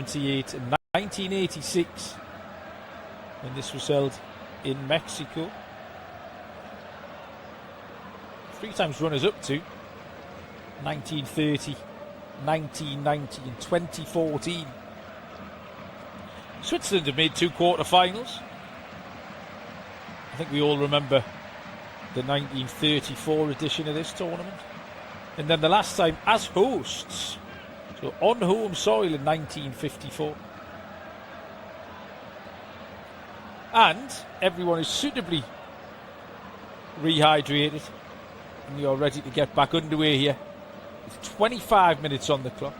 1978 and 1986 when this was held in Mexico. 3 times runners-up to 1930, 1990 and 2014. Switzerland have made 2 quarter-finals. I think we all remember the 1934 edition of this tournament. And then the last time as hosts, so on home soil in 1954. And everyone is suitably rehydrated and we are ready to get back underway here with 25 minutes on the clock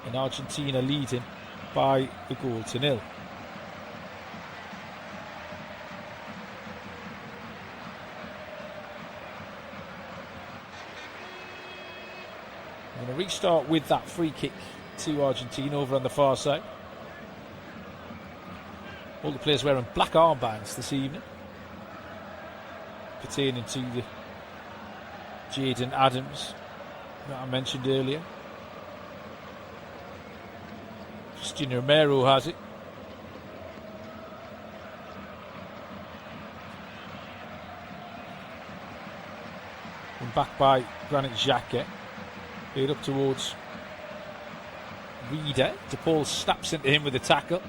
and Argentina leading by a 1-0. I'm going to restart with that free kick to Argentina over on the far side. All the players wearing black armbands this evening, pertaining to the Jaden Adams that I mentioned earlier. Christian Romero has it. And back by Granit Xhaka. Played up towards Reader. DePaul snaps into him with a tackle.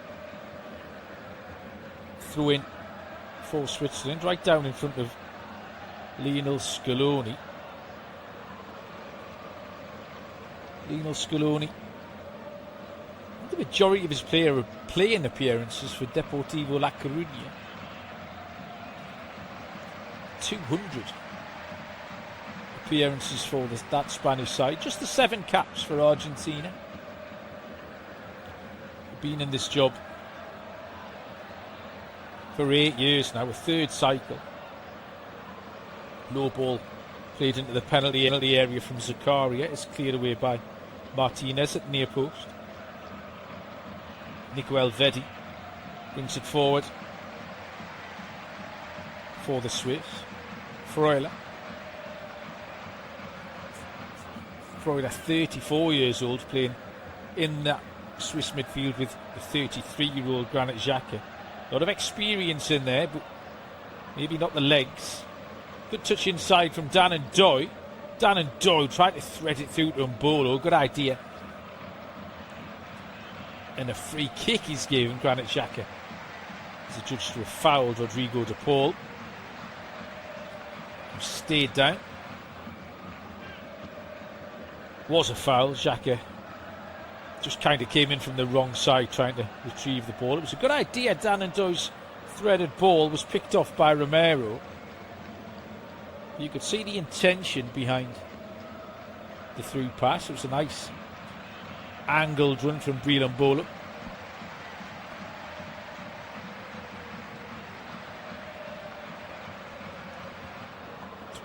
Throw in for Switzerland, right down in front of Lionel Scaloni. Lionel Scaloni, the majority of his playing appearances for Deportivo La Coruña. 200 appearances for that Spanish side. Just the 7 caps for Argentina. Been in this job for 8 years now, a 3rd cycle. Low ball played into the penalty area from Zakaria. It's cleared away by Martinez at near post. Nico Elvedi brings it forward for the Swiss. Freuler, 34 years old, playing in that Swiss midfield with the 33-year-old Granit Xhaka. A lot of experience in there, but maybe not the legs. Good touch inside from Dan and Doy. Dan and Doy tried to thread it through to Mbolo. Good idea. And a free kick is given Granit Xhaka. He's adjudged to have fouled Rodrigo de Paul, who stayed down. Was a foul. Xhaka just kind of came in from the wrong side trying to retrieve the ball. It was a good idea. Dan and Doy's threaded ball was picked off by Romero. You could see the intention behind the through pass. It was a nice angled run from Breel Mbolo.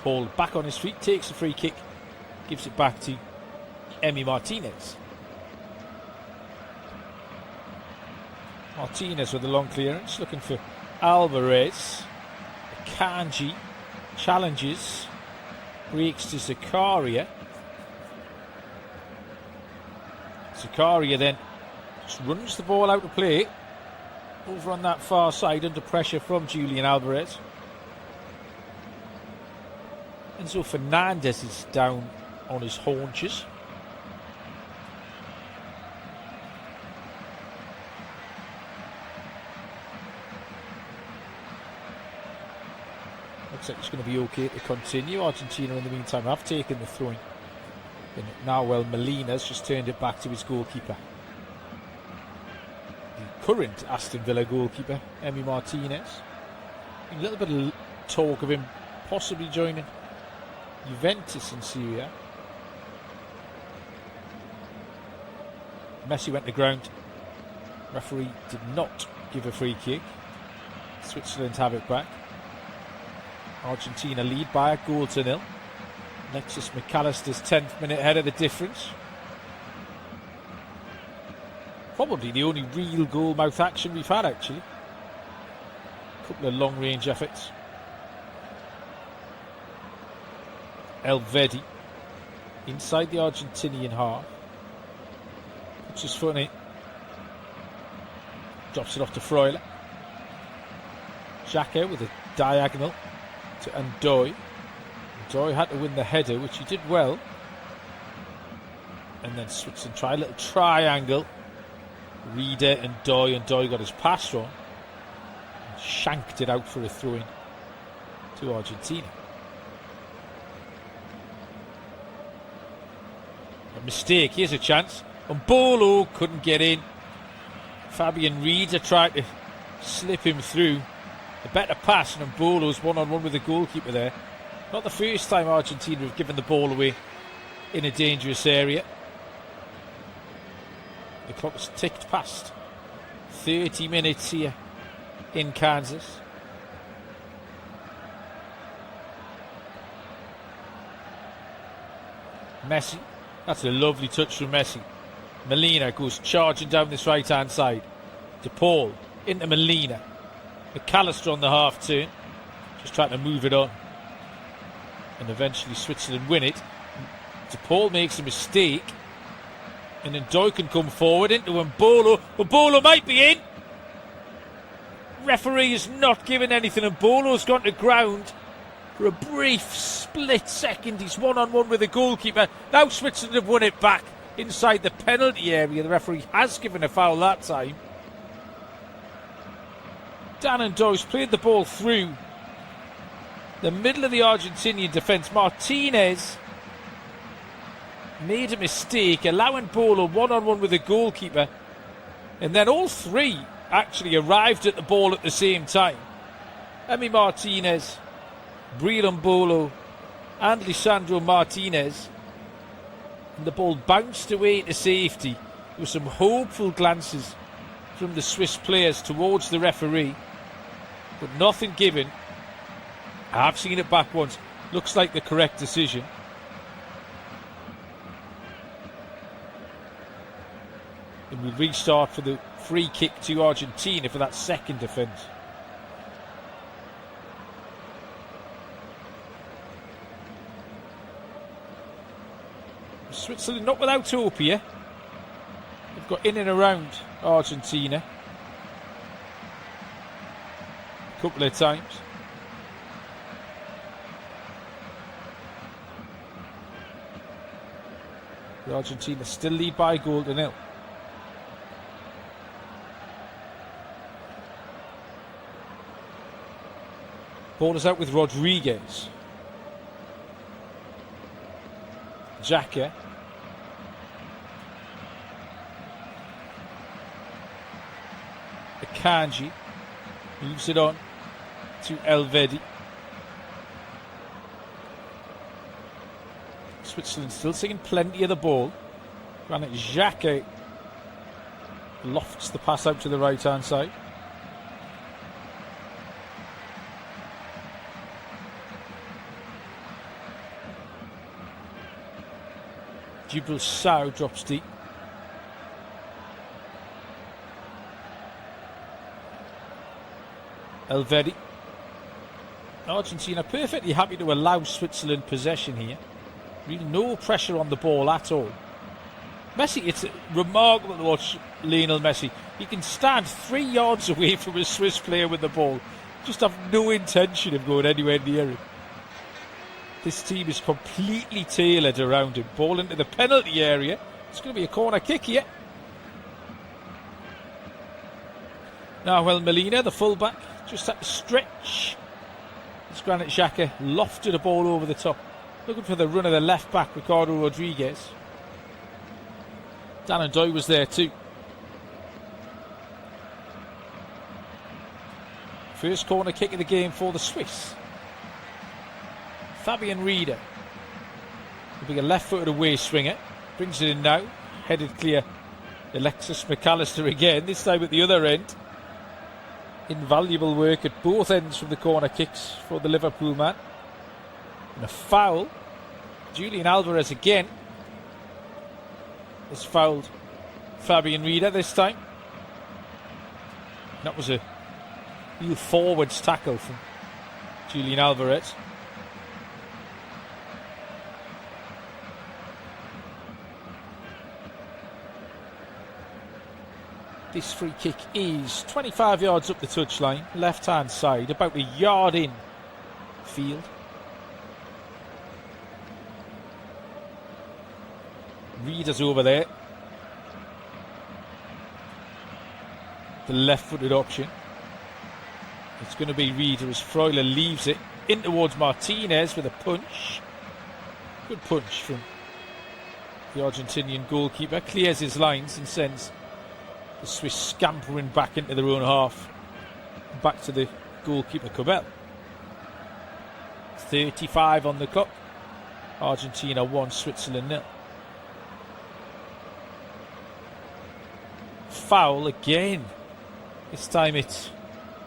Paul back on his feet, takes the free kick, gives it back to Emi Martinez. Martinez with a long clearance, looking for Alvarez. Kanji challenges, breaks to Zakaria. Zakaria then just runs the ball out of play over on that far side under pressure from Julian Alvarez. Enzo Fernandez is down on his haunches. Looks like it's going to be okay to continue. Argentina in the meantime have taken the throw-in. And Nahuel Molina's just turned it back to his goalkeeper. The current Aston Villa goalkeeper, Emi Martinez. A little bit of talk of him possibly joining Juventus in Syria. Messi went to ground. Referee did not give a free kick. Switzerland have it back. Argentina lead by 1-0. Alexis McAllister's 10th minute ahead of the difference. Probably the only real goal-mouth action we've had, actually. A couple of long-range efforts. Elvedi inside the Argentinian half. Puts his foot in it Drops it off to Freuler. Xhaka with a diagonal to Ndoye. Ndoye had to win the header, which he did well. And then Switzerland try a little triangle. Reader and Ndoye got his pass wrong. And shanked it out for a throw-in to Argentina. A mistake, here's a chance. And Bolo couldn't get in. Fabian Reader tried to slip him through. A better pass, and Bolo's one-on-one with the goalkeeper there. Not the first time Argentina have given the ball away in a dangerous area. The clock has ticked past 30 minutes here in Kansas. Messi. That's a lovely touch from Messi. Molina goes charging down this right-hand side. De Paul into Molina. McAllister on the half turn. Just trying to move it on. And eventually Switzerland win it. De Paul makes a mistake. And then Ndoye can come forward into Mbolo. Mbolo might be in. Referee is not giving anything. Mbolo's gone to ground for a brief split second. He's one-on-one with the goalkeeper. Now Switzerland have won it back inside the penalty area. The referee has given a foul that time. Dan Ndoye's played the ball through the middle of the Argentinian defence. Martinez made a mistake, allowing Bolo one-on-one with the goalkeeper. And then all three actually arrived at the ball at the same time. Emi Martinez, Breel Mbolo and Lisandro Martinez. And the ball bounced away to safety. There were some hopeful glances from the Swiss players towards the referee, but nothing given. I have seen it back once. Looks like the correct decision. And we'll restart for the free kick to Argentina for that second offence. Switzerland not without hope here. They've got in and around Argentina a couple of times. The Argentina still lead by a goal to nil. Ball is out with Rodriguez. Xhaka. Akanji moves it on to Elvedi. Switzerland still seeing plenty of the ball. Granit Xhaka lofts the pass out to the right hand side. Djibril Sow drops deep. Elvedi. Argentina perfectly happy to allow Switzerland possession here. Really no pressure on the ball at all. Messi, it's remarkable to watch Lionel Messi. He can stand 3 yards away from a Swiss player with the ball. Just have no intention of going anywhere near him. This team is completely tailored around him. Ball into the penalty area. It's going to be a corner kick here. Now, well, Molina, the fullback, just had to stretch. As Granit Xhaka lofted a ball over the top. Looking for the run of the left back, Ricardo Rodriguez. Dan Ndoye was there too. First corner kick of the game for the Swiss. Fabian Reader will be a left-footed away swinger. Brings it in now. Headed clear. Alexis McAllister again, this time at the other end. Invaluable work at both ends from the corner kicks for the Liverpool man. And a foul. Julian Alvarez again has fouled Fabian Reader this time. That was a real forwards tackle from Julian Alvarez. This free kick is 25 yards up the touchline, left-hand side, about a yard in field. Reeder's over there. The left-footed option. It's going to be Reeder as Freuler leaves it in towards Martinez with a punch. Good punch from the Argentinian goalkeeper. Clears his lines and sends the Swiss scampering back into their own half. Back to the goalkeeper, Cobel. 35 on the clock. Argentina 1, Switzerland 0. Foul again. This time it's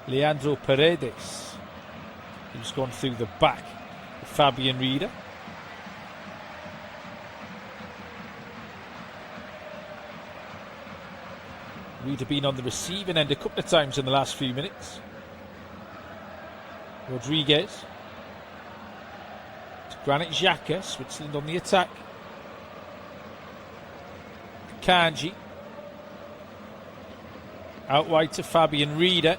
Leandro Paredes. He's gone through the back of Fabian Rieder. Rieder been on the receiving end a couple of times in the last few minutes. Rodriguez. To Granit Xhaka. Switzerland on the attack. Kanji. Out wide to Fabian Rieder.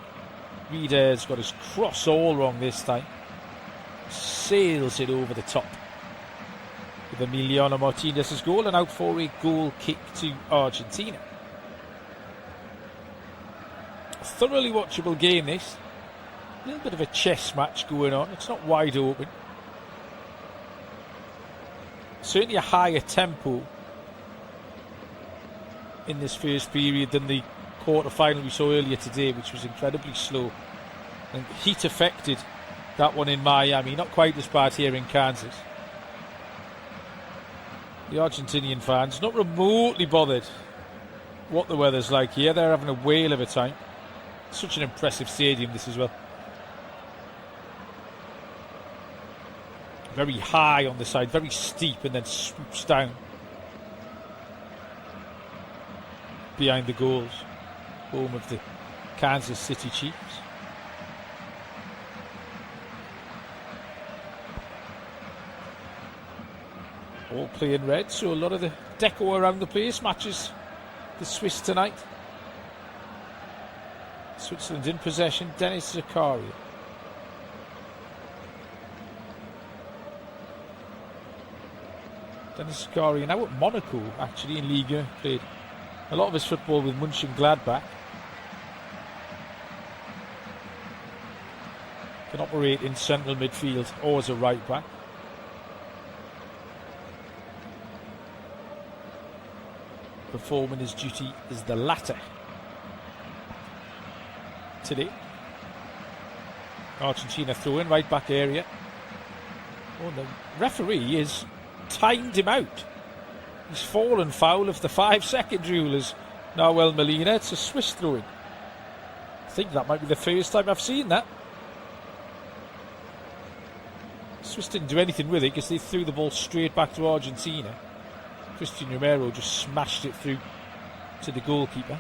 Rieder's got his cross all wrong this time. Sails it over the top with Emiliano Martinez's goal, and out for a goal kick to Argentina. A thoroughly watchable game this. A little bit of a chess match going on. It's not wide open. Certainly a higher tempo in this first period than the quarter-final we saw earlier today, which was incredibly slow. And heat affected that one in Miami. Not quite as bad here in Kansas. The Argentinian fans not remotely bothered what the weather's like here. They're having a whale of a time. Such an impressive stadium this as well. Very high on the side, very steep, and then swoops down behind the goals. Home of the Kansas City Chiefs. All playing red, so a lot of the deco around the place matches the Swiss tonight. Switzerland in possession. Dennis Zakaria. Dennis Zakaria now at Monaco, actually, in Ligue 1. Played a lot of his football with Mönchengladbach. Can operate in central midfield or as a right back. Performing his duty as the latter today. Argentina throw in right back area. Oh, the referee has timed him out. He's fallen foul of the 5-second rule as Nahuel Molina. It's a Swiss throw in. I think that might be the first time I've seen that. Swiss didn't do anything with it because they threw the ball straight back to Argentina. Christian Romero just smashed it through to the goalkeeper.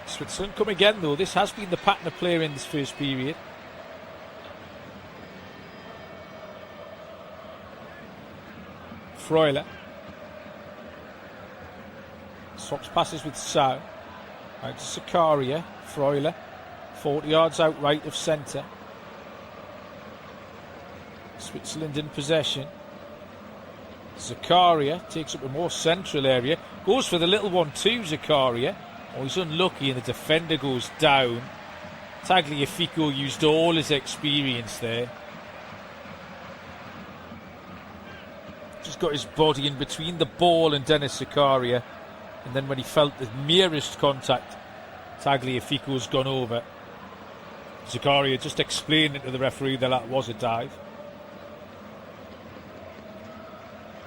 Switzerland come again though. This has been the pattern of play in this first period. Freuler swaps passes with Sau. Out to Zakaria. Freuler 40 yards out right of centre. Switzerland in possession. Zakaria takes up a more central area. Goes for the little one too, Zakaria. Oh, he's unlucky and the defender goes down. Tagliafico used all his experience there. Just got his body in between the ball and Dennis Zakaria. And then when he felt the merest contact, Tagliafico's gone over. Zakaria just explaining to the referee that was a dive.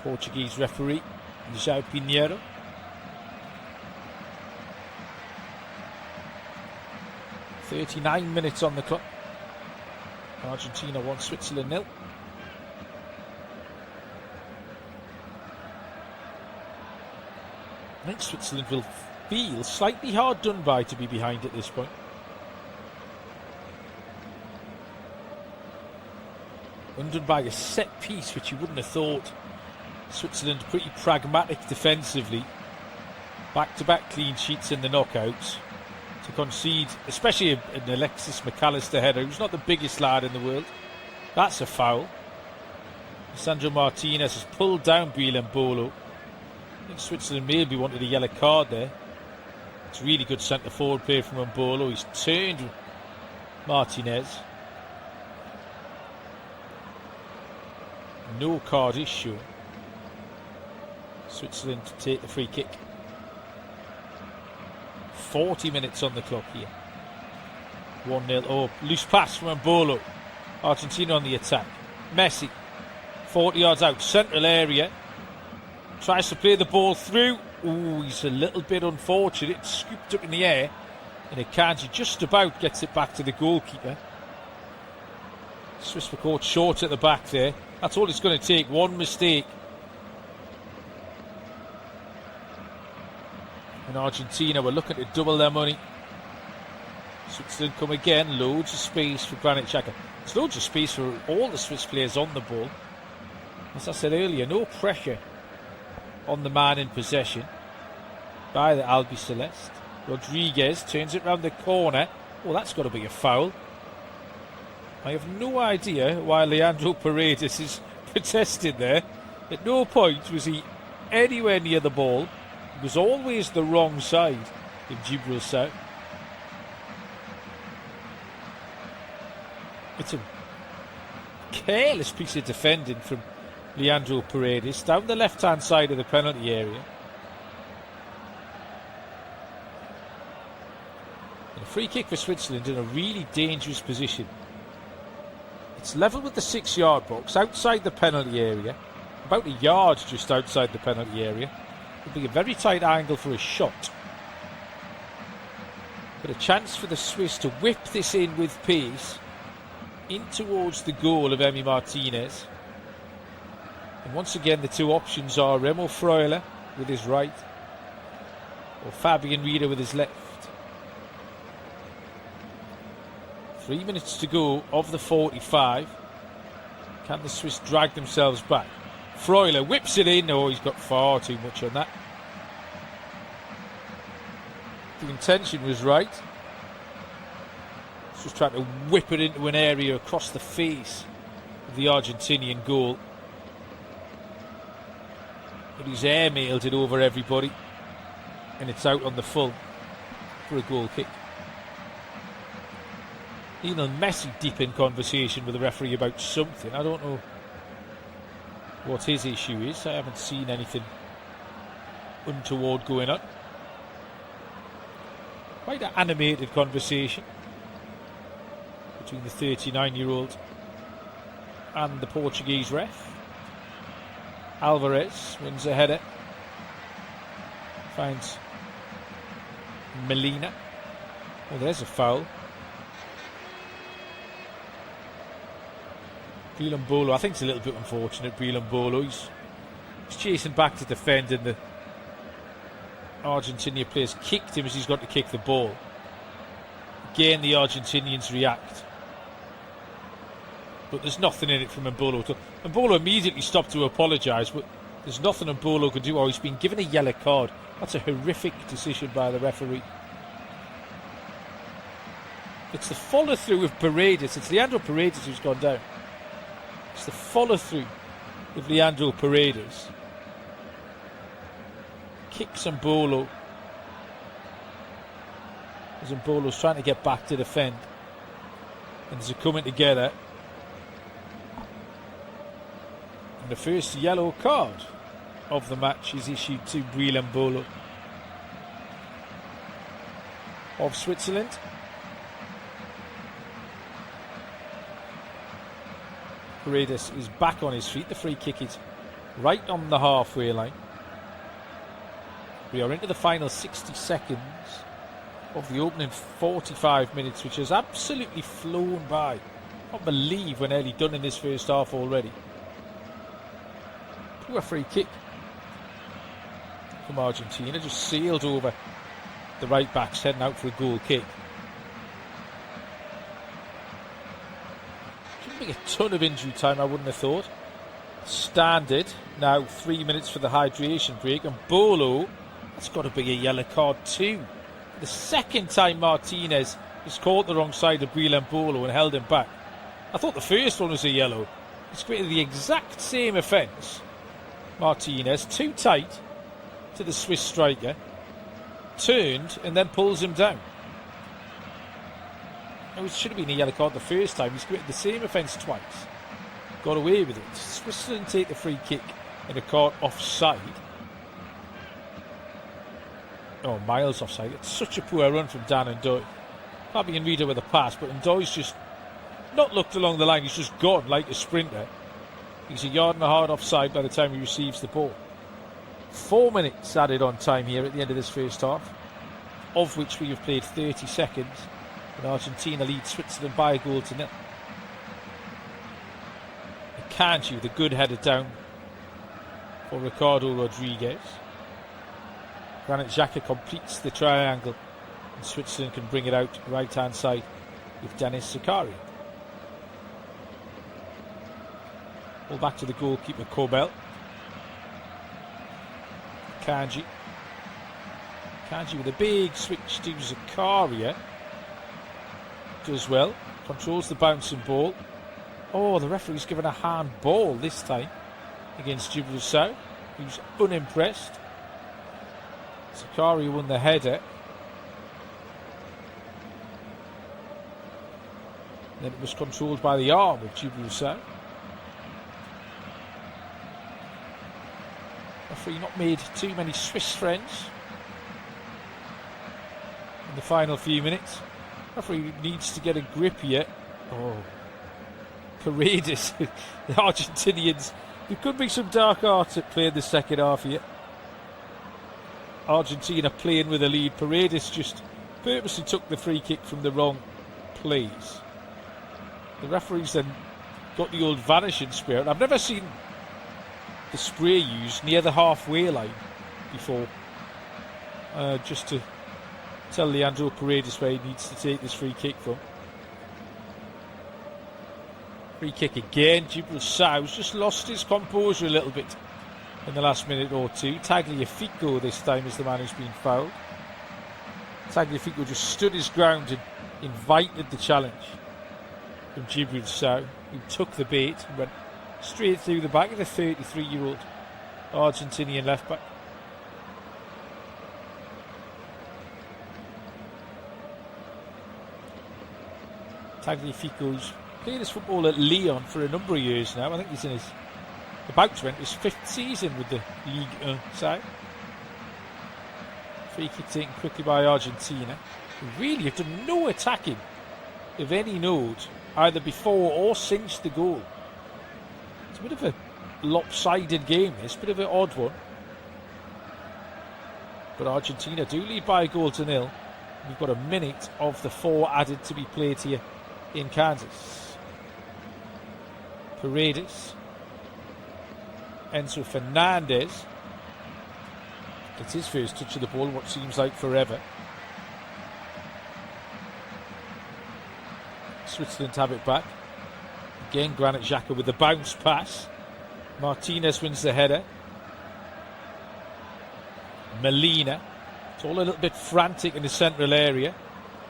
Portuguese referee, João Pinheiro. .39 on the clock. Argentina 1, Switzerland 0. I think Switzerland will feel slightly hard done by to be behind at this point. Undone by a set piece which you wouldn't have thought Switzerland pretty pragmatic defensively. Back-to-back clean sheets in the knockouts. To concede, especially an Alexis McAllister header, who's not the biggest lad in the world. That's a foul. Sandro Martinez has pulled down Breel Mbolo. I think Switzerland maybe wanted a yellow card there. It's really good centre-forward play from Mbolo. He's turned Martinez. No card is shown. Switzerland to take the free kick. 40 minutes on the clock here. 1-0. Oh, loose pass from Mbolo. Argentina on the attack. Messi, 40 yards out, central area. Tries to play the ball through. Ooh, he's a little bit unfortunate. It's scooped up in the air. And Akanji just about gets it back to the goalkeeper. Swiss were caught short at the back there. That's all it's going to take. One mistake. And Argentina were looking to double their money. Switzerland come again. Loads of space for Granit Xhaka. There's loads of space for all the Swiss players on the ball. As I said earlier, no pressure on the man in possession by the Albi Celeste. Rodriguez turns it round the corner. Oh, that's got to be a foul. I have no idea why Leandro Paredes is protesting there. At no point was he anywhere near the ball. It was always the wrong side in Gibraltar. It's a careless piece of defending from Leandro Paredes down the left-hand side of the penalty area. And a free kick for Switzerland in a really dangerous position. It's level with the 6-yard box outside the penalty area, about a yard just outside the penalty area. It'll be a very tight angle for a shot. But a chance for the Swiss to whip this in with pace in towards the goal of Emi Martinez. And once again the two options are Remo Freuler with his right or Fabian Rieder with his left. 3 minutes to go of the 45. Can the Swiss drag themselves back? Freuler whips it in. Oh, he's got far too much on that. The intention was right. Just trying to whip it into an area across the face of the Argentinian goal. But he's airmailed it over everybody. And it's out on the full for a goal kick. Lionel Messi deep in conversation with the referee about something. I don't know what his issue is. I haven't seen anything untoward going on. Quite an animated conversation between the 39-year-old and the Portuguese ref. Alvarez wins a header. Finds Molina. Oh, there's a foul. Breel Mbolo, I think it's a little bit unfortunate. Breel Mbolo, he's chasing back to defend, and the Argentina players kicked him as he's got to kick the ball. Again, the Argentinians react, but there's nothing in it from Mbolo. Mbolo immediately stopped to apologise, but there's nothing Mbolo can do. Oh, he's been given a yellow card. That's a horrific decision by the referee. It's the follow-through of Paredes. It's Leandro Paredes who's gone down. It's the follow-through of Leandro Paredes. Kicks Mbolo as Mbolo's trying to get back to defend. And there's a coming together. And the first yellow card of the match is issued to Breel Mbolo of Switzerland. Paredes is back on his feet. The free kick is right on the halfway line. We are into the final 60 seconds of the opening 45 minutes, which has absolutely flown by. I can't believe we're nearly done in this first half already. Poor free kick from Argentina, just sailed over the right backs, heading out for a goal kick. Shouldn't be a ton of injury time, I wouldn't have thought. Standard. Now 3 minutes for the hydration break. And Bolo, that's got to be a yellow card too. The second time Martinez has caught the wrong side of Breland Bolo and held him back. I thought the first one was a yellow. He's committed the exact same offence. Martinez, too tight to the Swiss striker. Turned and then pulls him down. It should have been a yellow card the first time. He's committed the same offence twice. Got away with it. Switzerland take the free kick and a card offside. Oh, miles offside. It's such a poor run from Dan Ndoye. Fabian Rieder with a pass, but Ndoye's just not looked along the line. He's just gone like a sprinter. He's a yard and a half offside by the time he receives the ball. 4 minutes added on time here at the end of this first half, of which we have played 30 seconds. And Argentina leads Switzerland by a goal to nil. Akanji, the good header down for Ricardo Rodriguez. Granit Xhaka completes the triangle, and Switzerland can bring it out right hand side with Denis Zakaria. Ball back to the goalkeeper Kobel. Kanji with a big switch to Zakaria. Does well. Controls the bouncing ball. Oh, the referee's given a handball this time against Gibraltar. He was unimpressed. Zakaria won the header. Then it was controlled by the arm of Gibraltar. Referee not made too many Swiss friends in the final few minutes. Referee needs to get a grip here. Oh, Paredes. The Argentinians. There could be some dark arts at play in the second half here. Argentina playing with a lead. Paredes just purposely took the free kick from the wrong place. The referees then got the old vanishing spray. I've never seen the spray used near the halfway line before, just to tell Leandro Paredes where he needs to take this free kick from. Free kick again. Gibraltar's just lost his composure a little bit in the last minute or two. Tagliafico this time is the man who's been fouled. Tagliafico just stood his ground and invited the challenge from Gibraltar, who took the bait and went straight through the back of the 33-year-old Argentinian left-back. Tagliafico's played his football at Lyon for a number of years now. I think he's in his about to enter his 5th season with the Ligue 1 side. Free kick taken quickly by Argentina, who really have done no attacking of any note either before or since the goal. It's a bit of a lopsided game, this, bit of an odd one. But Argentina do lead by a goal to nil. We've got a minute of the 4 added to be played here in Kansas. Paredes. Enzo Fernandez. It's his first touch of the ball, what seems like forever. Switzerland have it back. Again, Granit Xhaka with the bounce pass. Martinez wins the header. Molina. It's all a little bit frantic in the central area.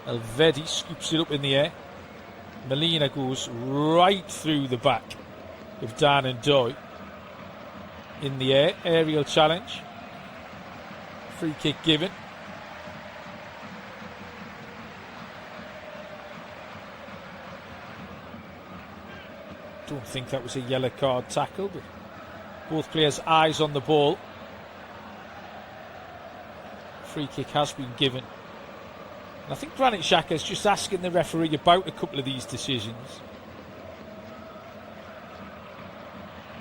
Elvedi scoops it up in the air. Molina goes right through the back of Dan Ndoye. In the air, aerial challenge. Free kick given. Don't think that was a yellow card tackle, but both players' eyes on the ball. Free kick has been given. And I think Granit Xhaka is just asking the referee about a couple of these decisions,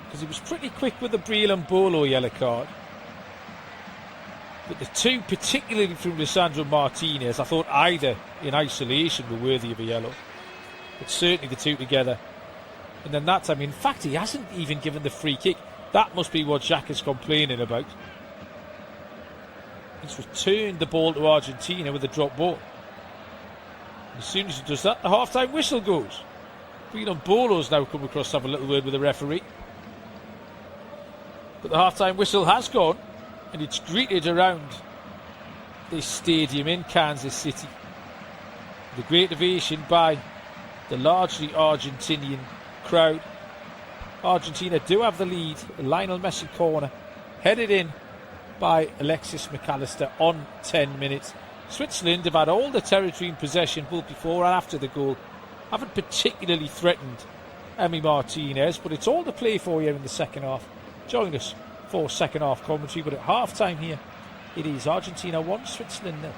because he was pretty quick with the Breland Bolo yellow card. But the two, particularly from Lisandro Martinez, I thought either in isolation were worthy of a yellow. But certainly the two together. And then that time, in fact, he hasn't even given the free kick. That must be what Xhaka's complaining about. He's returned the ball to Argentina with a drop ball. And as soon as he does that, the half-time whistle goes. Breland Bolo's now come across to have a little word with the referee. But the half-time whistle has gone, and it's greeted around this stadium in Kansas City. The great ovation by the largely Argentinian crowd. Argentina do have the lead. A Lionel Messi corner headed in by Alexis McAllister on 10 minutes. Switzerland have had all the territory in possession both before and after the goal. Haven't particularly threatened Emi Martinez, but it's all to play for here in the second half. Join us for second half commentary, but at half time here it is Argentina 1, Switzerland 0.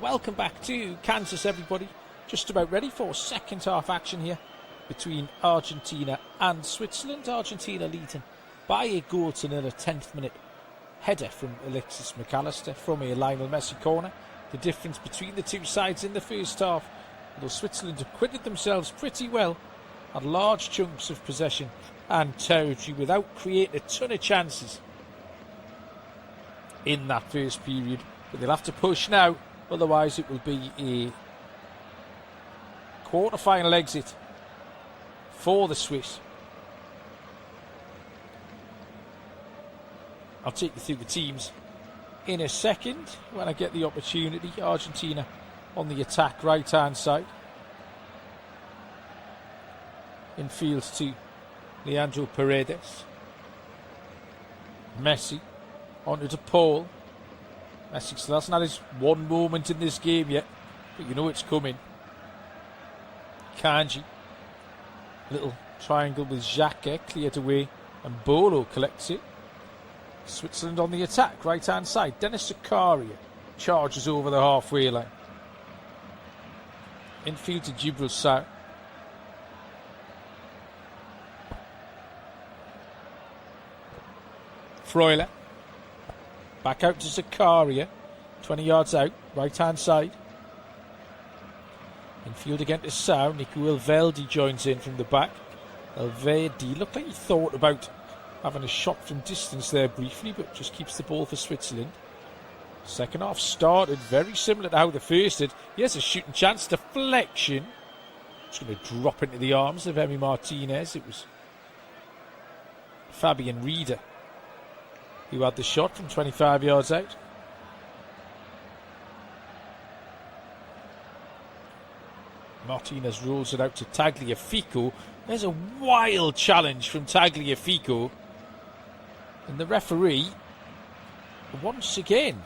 Welcome back to Kansas, everybody. Just about ready for second half action here between Argentina and Switzerland. Argentina leading by a goal to nil, a 10th minute header from Alexis McAllister from a Lionel Messi corner. The difference between the two sides in the first half, although Switzerland acquitted themselves pretty well, had large chunks of possession and territory without creating a ton of chances in that first period. But they'll have to push now, otherwise it will be a quarter-final exit for the Swiss. I'll take you through the teams in a second when I get the opportunity. Argentina on the attack, right-hand side. In field to Leandro Paredes. Messi onto De Paul. Messi still hasn't had his one moment in this game yet, but you know it's coming. Kanji, little triangle with Xhaka, cleared away, and Bolo collects it. Switzerland on the attack, right hand side. Denis Zakaria charges over the halfway line. Infield to Gibraltar. Freuler. Back out to Zakaria. 20 yards out, right hand side. Infield again to Sau. Nico Elvedi joins in from the back. Elvedi looked like he thought about having a shot from distance there briefly, but just keeps the ball for Switzerland. Second half started very similar to how the first did. Here's a shooting chance, deflection. It's going to drop into the arms of Emi Martinez. It was Fabian Rieder who had the shot from 25 yards out. Martinez rolls it out to Tagliafico. There's a wild challenge from Tagliafico. And the referee, once again,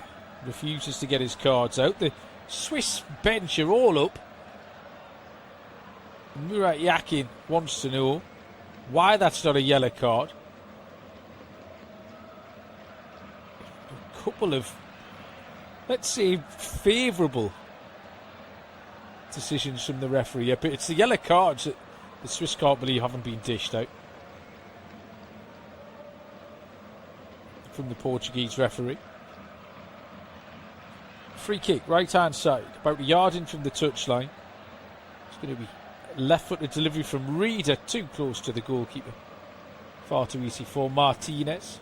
refuses to get his cards out. The Swiss bench are all up. Murat Yakin wants to know why that's not a yellow card. A couple of, let's say, favourable decisions from the referee, but it's the yellow cards that the Swiss can't believe haven't been dished out from the Portuguese referee. Free kick, right hand side, about a yard in from the touchline. It's going to be left-footed delivery from Rieder, too close to the goalkeeper. Far too easy for Martinez.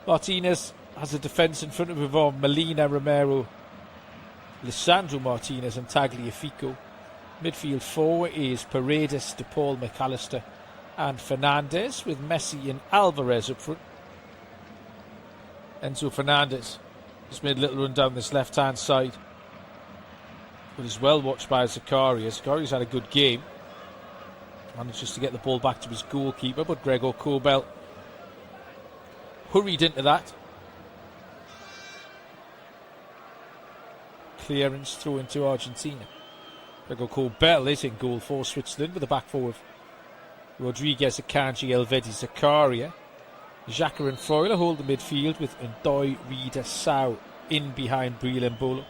Martinez has a defence in front of him of Molina, Romero, Lisandro Martinez and Tagliafico. Midfield four is Paredes, De Paul, McAllister and Fernandes, with Messi and Alvarez up front. Enzo Fernandez just made a little run down this left hand side, but is well watched by Zakaria. Zakaria's had a good game, manages to get the ball back to his goalkeeper, but Gregor Kobel hurried into that. Clearance through into Argentina. Gregor Kobel is in goal for Switzerland with the back four of Rodriguez, Akanji, Elvedi, Zakaria. Xhaka and Freuler hold the midfield with Ndoye, Rieder, Sau in behind Breel and Bolo.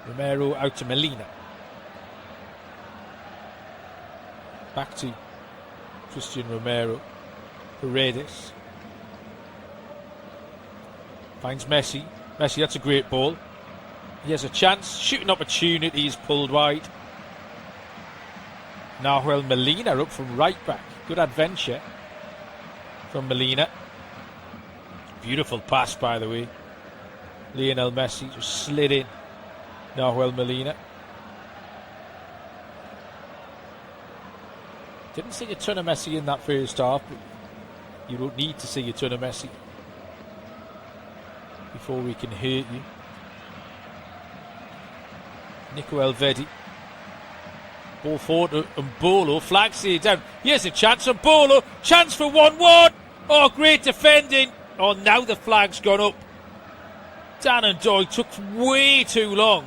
Romero out to Molina. Back to Christian Romero. Paredes finds Messi. Messi, that's a great ball. He has a chance. Shooting opportunity is pulled wide. Nahuel Molina up from right back. Good adventure from Molina. Beautiful pass, by the way. Lionel Messi just slid in. Nahuel Molina. Didn't see a ton of Messi in that first half, but you don't need to see a ton of Messi before we can hurt you. Nico Elvedi. Ball forward to Mbolo. Flags it down. Here's a chance for Mbolo. Chance for 1-1. Oh, great defending. Oh, now the flag's gone up. Dan and Doig took way too long.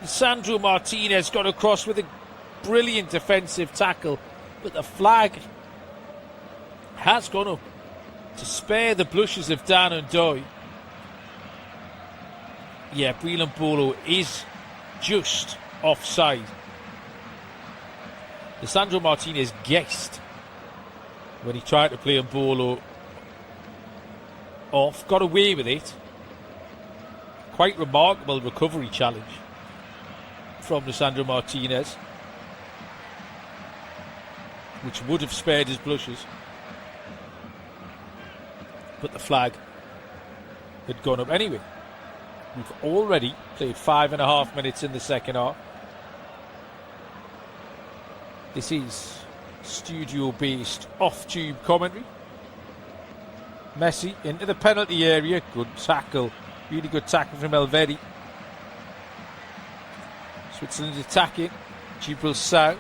Sandro Martinez got across with a brilliant defensive tackle, but the flag has gone up. to spare the blushes of Dan and Doy. Yeah, Breland Bolo is just offside. Lisandro Martinez guessed when he tried to play Mbolo off, got away with it. Quite remarkable recovery challenge from Lisandro Martinez, which would have spared his blushes. But the flag had gone up anyway. We've already played 5.5 minutes in the second half. This is studio-based off-tube commentary. Messi into the penalty area. Good tackle. Really good tackle from Elvedi. Switzerland attacking. Gibraltar.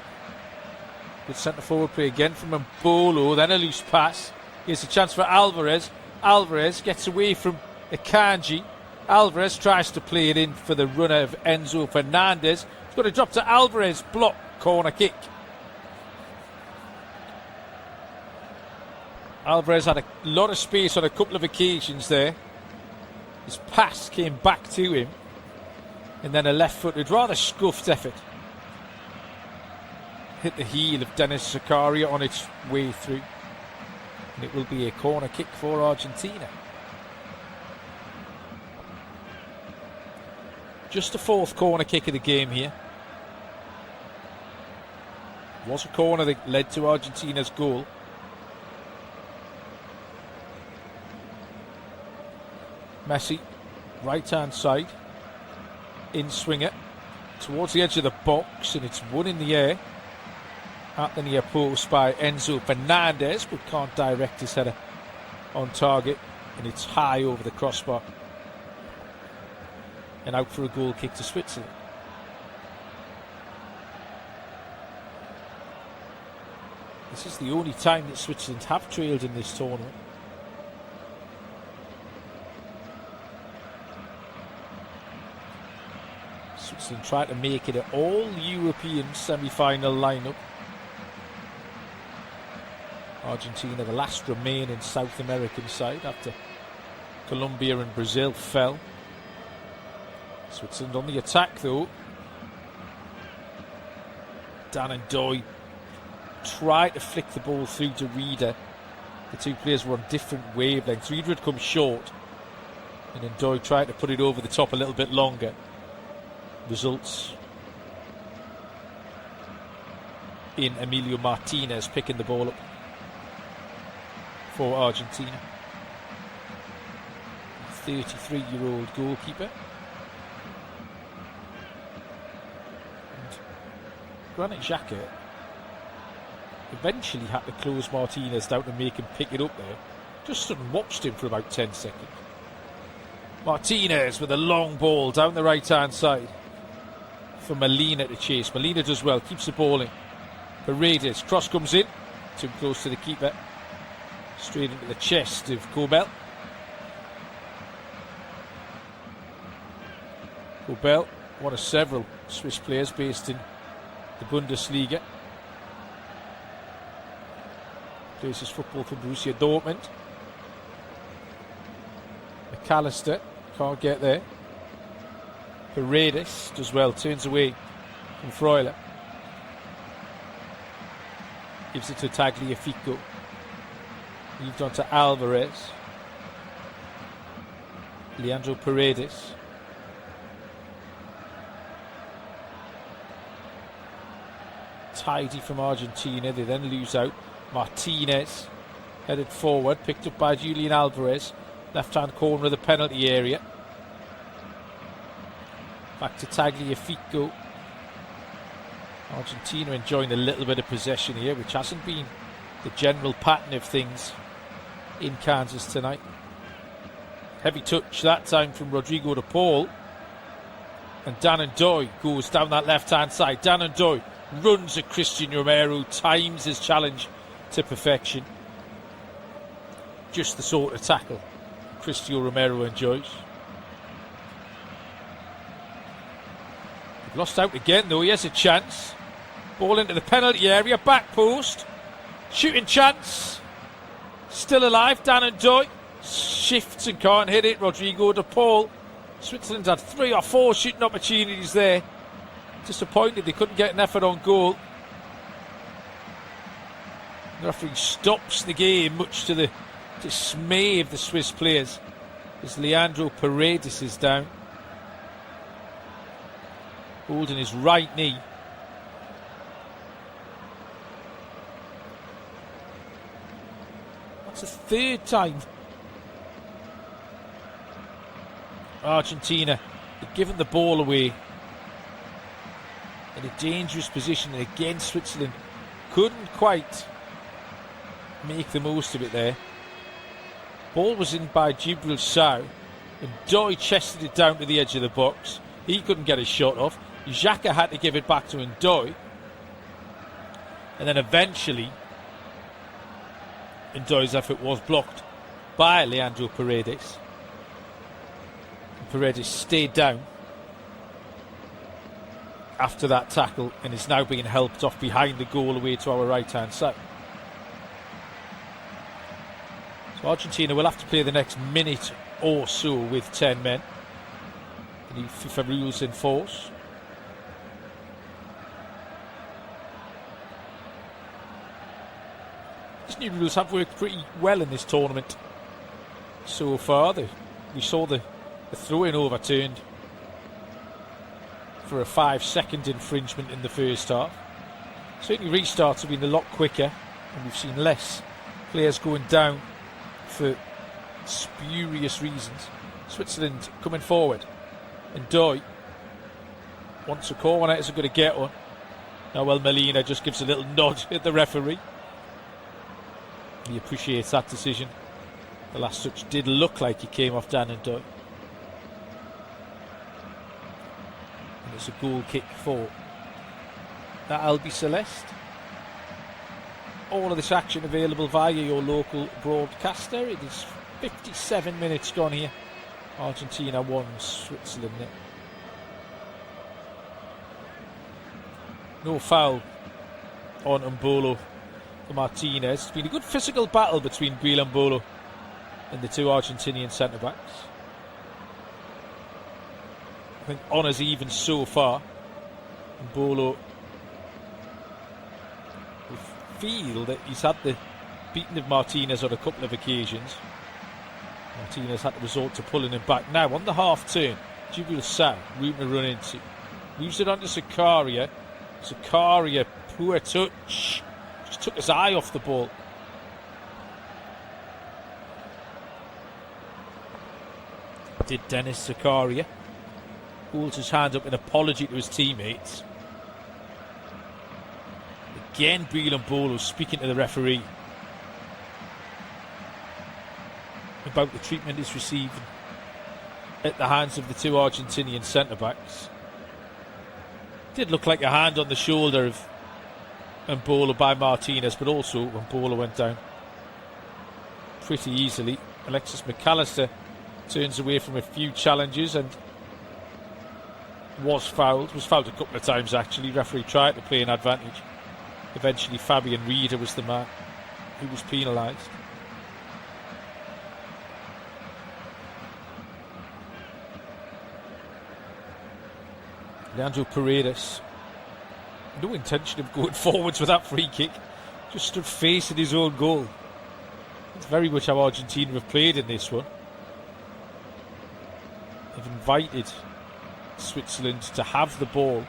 Good centre-forward play again from Mbolo. Then a loose pass. Here's a chance for Alvarez. Alvarez gets away from Akanji. Alvarez tries to play it in for the runner of Enzo Fernandez. He's got to drop to Alvarez. Block. Corner kick. Alvarez had a lot of space on a couple of occasions there. His pass came back to him. And then a left-footed, rather scuffed effort. Hit the heel of Dennis Zakaria on its way through. And it will be a corner kick for Argentina. Just the fourth corner kick of the game here. It was a corner that led to Argentina's goal. Messi, right-hand side, in swinger, towards the edge of the box, and it's one in the air at the near post by Enzo Fernandez, but can't direct his header on target, and it's high over the crossbar. And out for a goal kick to Switzerland. This is the only time that Switzerland have trailed in this tournament. Switzerland try to make it an all-European semi-final lineup. Argentina, the last remaining South American side after Colombia and Brazil fell. Switzerland on the attack though. Dan and Doy tried to flick the ball through to Rieder. The two players were on different wavelengths. Rieder had come short, and then Doy tried to put it over the top a little bit longer. Results in Emilio Martinez picking the ball up for Argentina. 33-year-old goalkeeper. And Granit Xhaka eventually had to close Martinez down to make him pick it up there. Just stood and watched him for about 10 seconds. Martinez with a long ball down the right-hand side for Molina to chase. Molina does well, keeps the ball in. Paredes, cross comes in, too close to the keeper. Straight into the chest of Kobel. Kobel, one of several Swiss players based in the Bundesliga. Plays his football for Borussia Dortmund. McAllister can't get there. Paredes does well, turns away from Freuler. Gives it to Tagliafico. Moved on to Alvarez. Leandro Paredes. Tidy from Argentina. They then lose out. Martinez headed forward, picked up by Julian Alvarez. Left-hand corner of the penalty area. Back to Tagliafico. Argentina enjoying a little bit of possession here, which hasn't been the general pattern of things in Kansas tonight. Heavy touch that time from Rodrigo de Paul. And Dan and Doy goes down that left-hand side. Dan and Doy runs at Christian Romero, times his challenge to perfection. Just the sort of tackle Christian Romero enjoys. They've lost out again though, he has a chance. Ball into the penalty area, back post. Shooting chance. Still alive, Dan and Doy. Shifts and can't hit it. Rodrigo de Paul. Switzerland had 3 or 4 shooting opportunities there. Disappointed they couldn't get an effort on goal. The referee stops the game, much to the dismay of the Swiss players, as Leandro Paredes is down, holding his right knee. That's the 3rd time Argentina had given the ball away in a dangerous position, and again Switzerland couldn't quite make the most of it there. Ball was in by Djibril Sow, and Doy chested it down to the edge of the box. He couldn't get his shot off. Xhaka had to give it back to Ndoye, and then eventually Ndoye's effort was blocked by Leandro Paredes. And Paredes stayed down after that tackle and is now being helped off behind the goal away to our right hand side. So Argentina will have to play the next minute or so with 10 men. The new FIFA rules in force. These new rules have worked pretty well in this tournament so far. We saw the throw-in overturned for a 5-second infringement in the first half. Certainly restarts have been a lot quicker, and we've seen less players going down for spurious reasons. Switzerland coming forward, and Doy wants a corner, isn't going to get one. Noel Molina just gives a little nod at the referee. He appreciates that decision. The last touch did look like he came off Dan and Doy. And it's a goal kick for that Albi Celeste. All of this action available via your local broadcaster. It is 57 minutes gone here. Argentina 1, Switzerland 0. No foul on Mbolo for Martinez. It's been a good physical battle between Mbolo and the 2 Argentinian centre-backs. I think honours even so far. Mbolo feel that he's had the beating of Martinez on a couple of occasions. Martinez had to resort to pulling him back. Now on the half turn, Djibril Sow, room to run into. Moves it on to Zakaria. Zakaria, poor touch. Just took his eye off the ball. Did Dennis Zakaria. Holds his hand up in apology to his teammates. Again, Breel Mbolo speaking to the referee about the treatment he's received at the hands of the 2 Argentinian centre-backs. Did look like a hand on the shoulder of Mbolo by Martinez, but also Mbolo went down pretty easily. Alexis McAllister turns away from a few challenges and was fouled a couple of times actually. Referee tried to play an advantage. Eventually Fabian Rieder was the man who was penalised. Leandro Paredes, no intention of going forwards with that free kick, just stood facing his own goal. It's very much how Argentina have played in this one. They've invited Switzerland to have the ball,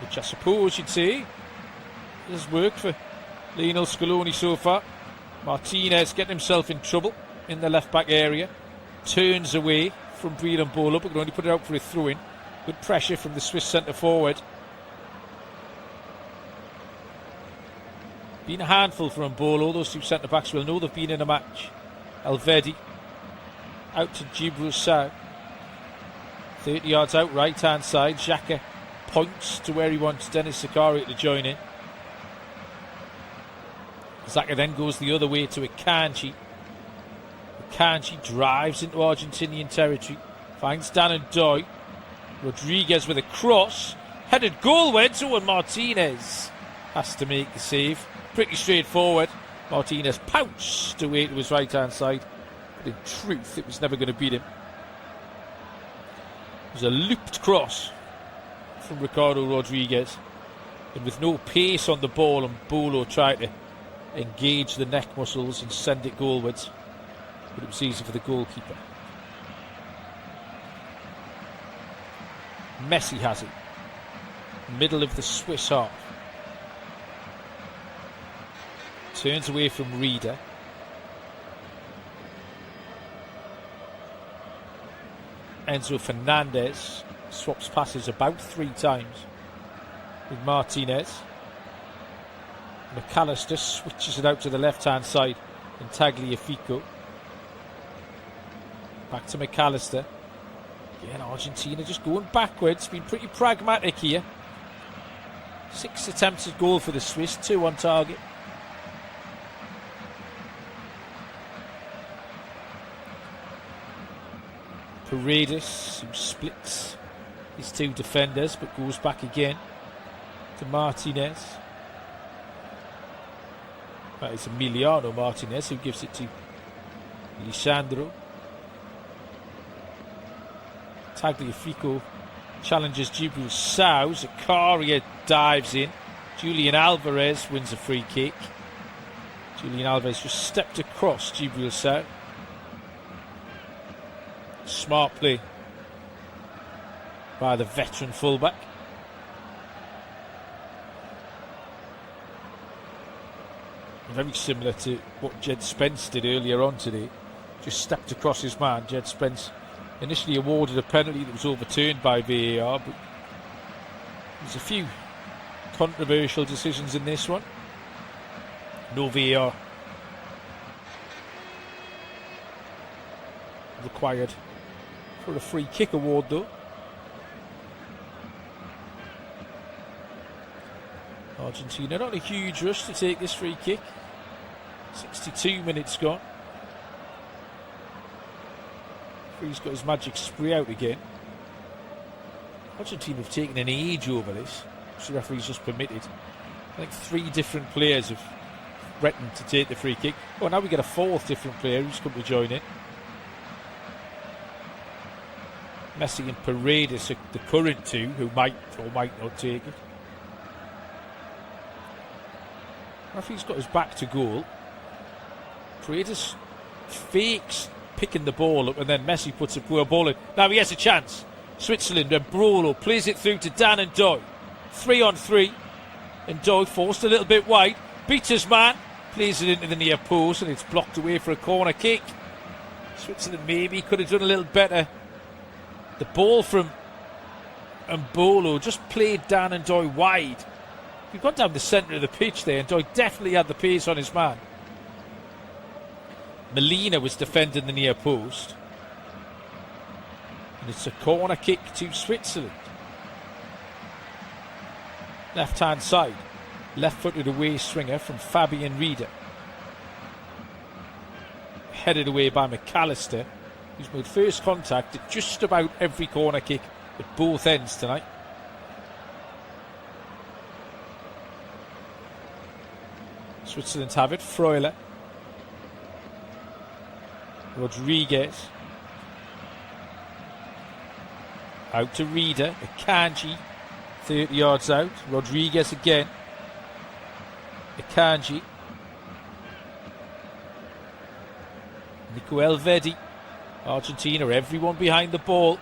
which I suppose you'd say has worked for Lionel Scaloni so far. Martinez getting himself in trouble in the left back area, turns away from Breel Mbolo, but can only put it out for a throw-in. Good pressure from the Swiss centre forward. Been a handful for Mbolo. Those 2 centre backs will know they've been in a match. Alvedi out to Djibril Sow, 30 yards out, right hand side. Xhaka points to where he wants Dennis Zakaria to join in. Xhaka then goes the other way to Akanji. Akanji drives into Argentinian territory, finds Dan and Doy. Rodriguez with a cross, headed goal went to, and Martinez has to make the save. pretty straightforward. Martinez pounced away to his right-hand side. But in truth, it was never going to beat him. It was a looped cross from Ricardo Rodriguez. And with no pace on the ball, and Bolo tried to engage the neck muscles and send it goalwards. But it was easy for the goalkeeper. Messi has it. Middle of the Swiss half. Turns away from Reader. Enzo Fernandez swaps passes about 3 times with Martinez. McAllister switches it out to the left-hand side in Tagliafico. Back to McAllister. Again, Argentina just going backwards. Been pretty pragmatic here. 6 attempts at goal for the Swiss, 2 on target. Paredes, who splits his 2 defenders but goes back again to Martinez. That is Emiliano Martinez who gives it to Lisandro. Tagliafico challenges Djibril Sow. Zakaria dives in. Julian Alvarez wins a free kick. Julian Alvarez just stepped across Djibril Sow. Smart play by the veteran fullback. Very similar to what Jed Spence did earlier on today. Just stepped across his man. Jed Spence initially awarded a penalty that was overturned by VAR, but there's a few controversial decisions in this one. No VAR required for a free kick award though. Argentina not a huge rush to take this free kick. 62 minutes gone. He's got his magic spray out again. Argentina have taken an age over this, which the referee's just permitted. I think 3 different players have threatened to take the free kick. Oh, now we get a 4th different player who's come to join in. Messi and Paredes are the current 2 who might or might not take it. Referee's got his back to goal. Paredes fakes picking the ball up and then Messi puts a poor ball in. Now he has a chance. Switzerland and Brolo plays it through to Dan and Doy. 3 on 3. And Doy forced a little bit wide. Beats his man. Plays it into the near post and it's blocked away for a corner kick. Switzerland maybe could have done a little better. The ball from Mbolo just played Dan and Doy wide. We've gone down the centre of the pitch there and Doy definitely had the pace on his man. Molina was defending the near post. And it's a corner kick to Switzerland. Left hand side. Left footed away swinger from Fabian Rieder. Headed away by McAllister, who's made first contact at just about every corner kick at both ends tonight. Switzerland have it. Freuler. Rodriguez. Out to Reader. Akanji. 30 yards out. Rodriguez again. Akanji. Nico Elvedi. Argentina, everyone behind the ball.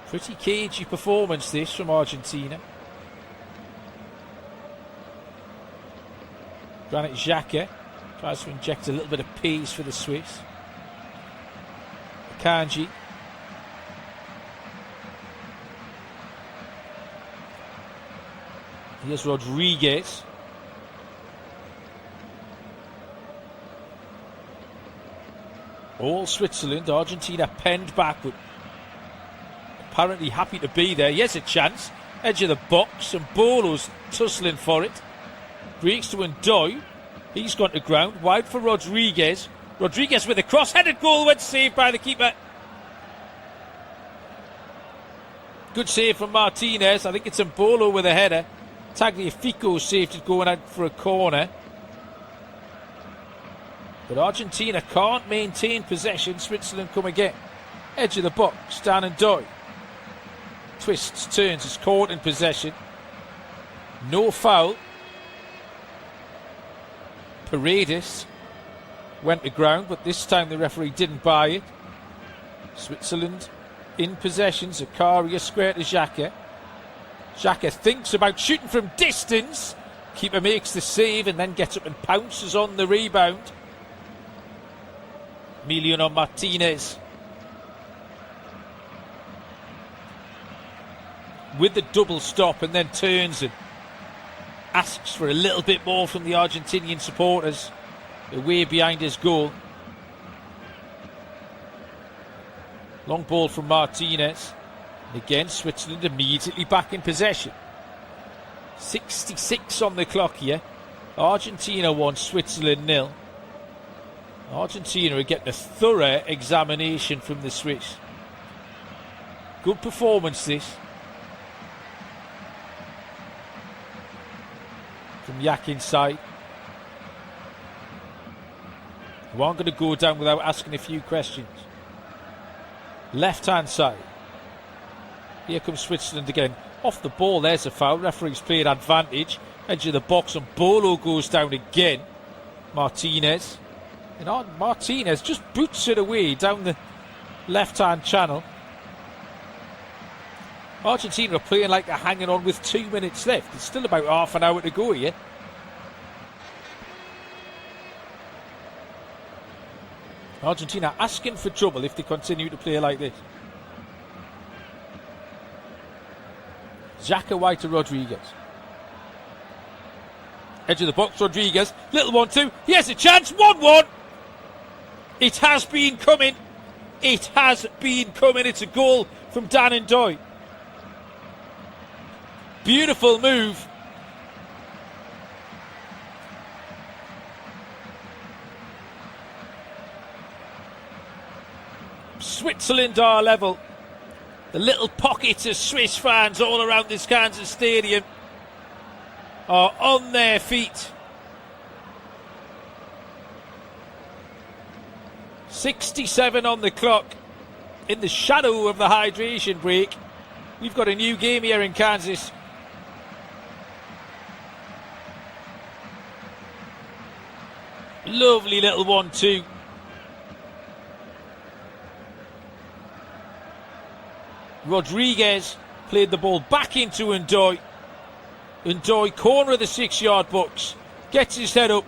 Pretty cagey performance this from Argentina. Granit Xhaka tries to inject a little bit of pace for the Swiss. Akanji. Here's Rodriguez. All Switzerland. Argentina penned back, but apparently happy to be there. He has a chance. Edge of the box, and Bolo's tussling for it. Breaks to Ndoye. He's gone to ground. Wide for Rodriguez. Rodriguez with a cross-headed goal. Went saved by the keeper. Good save from Martinez. I think it's Mbolo with a header. Tagliafico saved it going out for a corner. But Argentina can't maintain possession. Switzerland come again. Edge of the box, Dan and Doy. Twists, turns, is caught in possession. No foul. Paredes went to ground, but this time the referee didn't buy it. Switzerland in possession. Zakaria square to Xhaka. Xhaka thinks about shooting from distance. Keeper makes the save and then gets up and pounces on the rebound. Emiliano Martinez with the double stop and then turns and asks for a little bit more from the Argentinian supporters away behind his goal. Long ball from Martinez. And again, Switzerland immediately back in possession. 66 on the clock here. Argentina 1, Switzerland 0. Argentina are getting a thorough examination from the Swiss. Good performance this. From Yak inside. We aren't going to go down without asking a few questions. Left hand side. Here comes Switzerland again. Off the ball, there's a foul. Referee's played advantage. Edge of the box and Bolo goes down again. Martinez. And Martinez just boots it away down the left hand channel. Argentina are playing like they're hanging on with 2 minutes left. It's still about half an hour to go here. Argentina asking for trouble if they continue to play like this. Xhaka wide to Rodriguez. Edge of the box, Rodriguez. Little 1-2. He has a chance. 1-1. It has been coming. It has been coming. It's a goal from Dan and Doy. Beautiful move. Switzerland are level. The little pockets of Swiss fans all around this Kansas Stadium are on their feet. 67 on the clock. In the shadow of the hydration break, we've got a new game here in Kansas. Lovely little 1-2. Rodriguez played the ball back into Ndoye. Ndoye, corner of the 6-yard box, gets his head up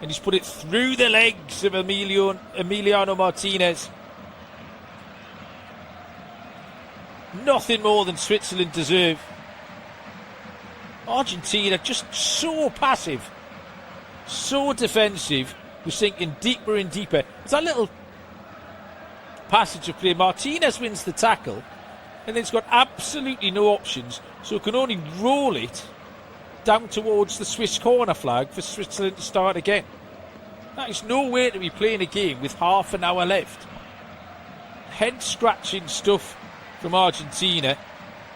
and he's put it through the legs of Emiliano Martinez. Nothing more than Switzerland deserve. Argentina just so passive, so defensive. We're sinking deeper and deeper. It's that little passage of play. Martinez wins the tackle and then it's got absolutely no options, so can only roll it down towards the Swiss corner flag for Switzerland to start again. That is no way to be playing a game with half an hour left. Head scratching stuff from Argentina,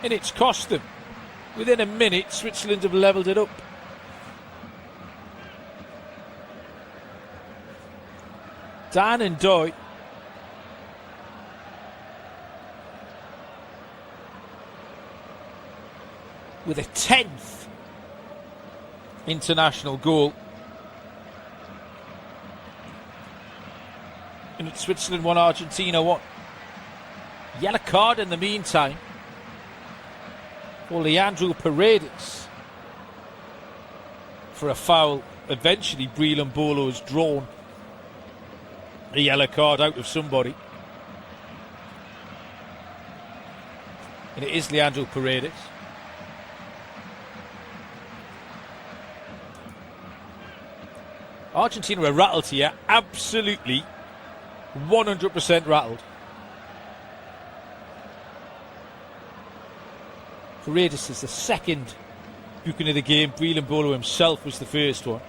and it's cost them. Within a minute, Switzerland have levelled it up. Dan and Doy. With a 10th international goal. And it's Switzerland 1, Argentina 1. Yellow card in the meantime for Leandro Paredes for a foul. Eventually Breland Bolo's drawn a yellow card out of somebody. And it is Leandro Paredes. Argentina are rattled here, absolutely 100% rattled. Paredes is the second booking of the game. Breland Bolo himself was the first one.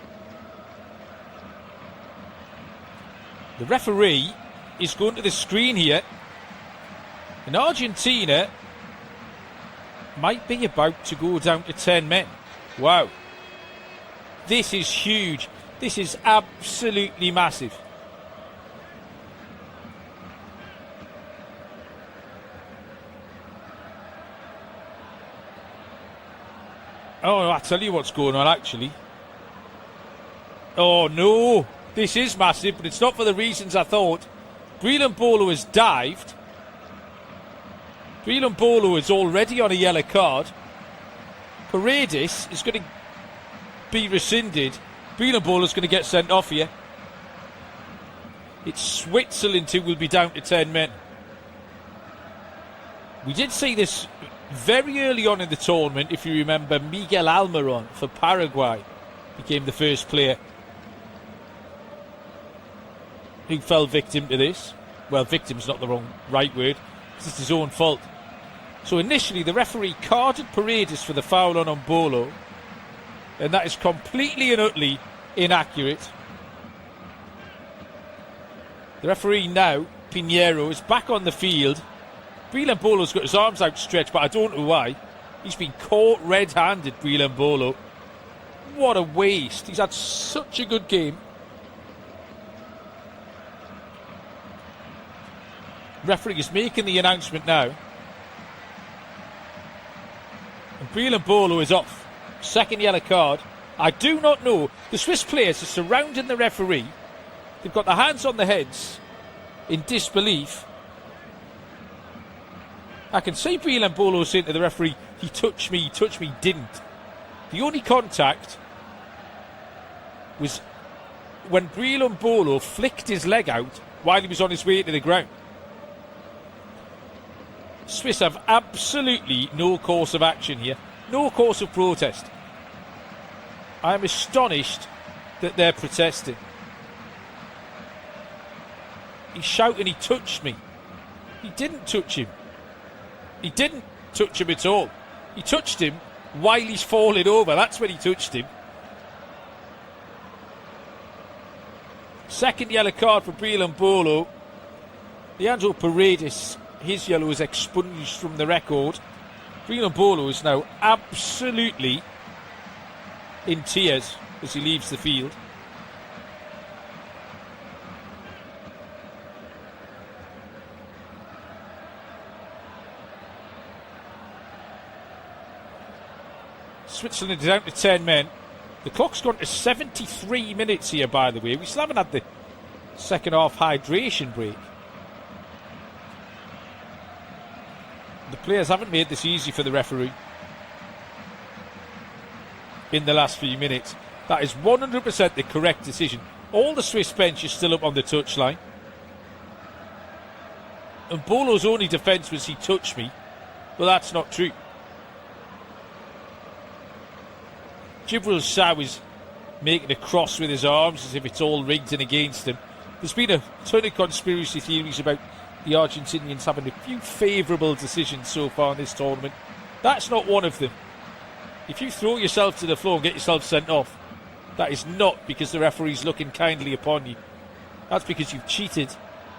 The referee is going to the screen here, and Argentina might be about to go down to 10 men. Wow. This is huge. This is absolutely massive. Oh, I'll tell you what's going on, actually. Oh, no. This is massive, but it's not for the reasons I thought. Breland Bolo has dived. Breland Bolo is already on a yellow card. Paredes is going to be rescinded. Breland Bolo is going to get sent off here. It's Switzerland who will be down to 10 men. We did see this very early on in the tournament. If you remember, Miguel Almiron for Paraguay became the first player who fell victim to this. Well, victim's not the right word. It's his own fault. So initially the referee carded Paredes for the foul on Bolo, and that is completely and utterly inaccurate. The referee now, Pinheiro, is back on the field. Breland Bolo's got his arms outstretched, but I don't know why. He's been caught red-handed, Breland Bolo. What a waste. He's had such a good game. Referee is making the announcement now. And Breland Bolo is off. Second yellow card. I do not know. The Swiss players are surrounding the referee. They've got their hands on their heads in disbelief. I can see Breland Bolo saying to the referee, he touched me, didn't. The only contact was when Breland Bolo flicked his leg out while he was on his way to the ground. Swiss have absolutely no course of action here. No course of protest. I am astonished that they're protesting. He's shouting, he touched me. He didn't touch him. He didn't touch him at all. He touched him while he's falling over. That's when he touched him. Second yellow card for Breland Bolo. Leandro Paredes, his yellow is expunged from the record. Breland Bolo is now absolutely in tears as he leaves the field. Switzerland is down to 10 men. The clock's gone to 73 minutes here, by the way. We still haven't had the second half hydration break. The players haven't made this easy for the referee in the last few minutes. That is 100% the correct decision. All the Swiss bench is still up on the touchline. And Bolo's only defence was he touched me. Well, that's not true. Djibril Sow is making a cross with his arms as if it's all rigged and against him. There's been a ton of conspiracy theories about the Argentinians having a few favourable decisions so far in this tournament. That's not one of them. If you throw yourself to the floor and get yourself sent off, that is not because the referee's looking kindly upon you. That's because you've cheated.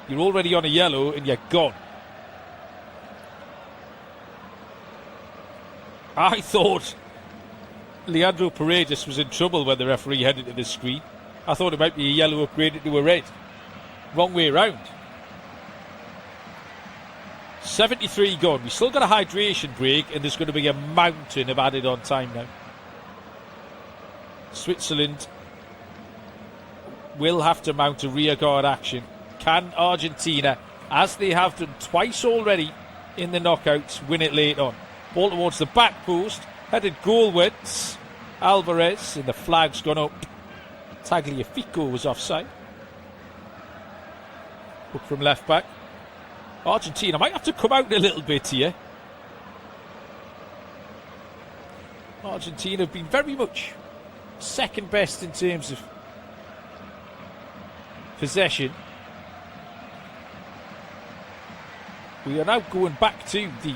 You're already on a yellow and you're gone. I thought Leandro Paredes was in trouble when the referee headed to the screen. I thought it might be a yellow upgraded to a red. Wrong way round. 73 gone. We've still got a hydration break and there's going to be a mountain of added on time now. Switzerland will have to mount a rearguard action. Can Argentina, as they have done twice already in the knockouts, win it late on? Ball towards the back post, headed goalwards. Alvarez, and the flag's gone up. Tagliafico was offside. Hook from left back. Argentina might have to come out a little bit here. Argentina have been very much second best in terms of possession. We are now going back to the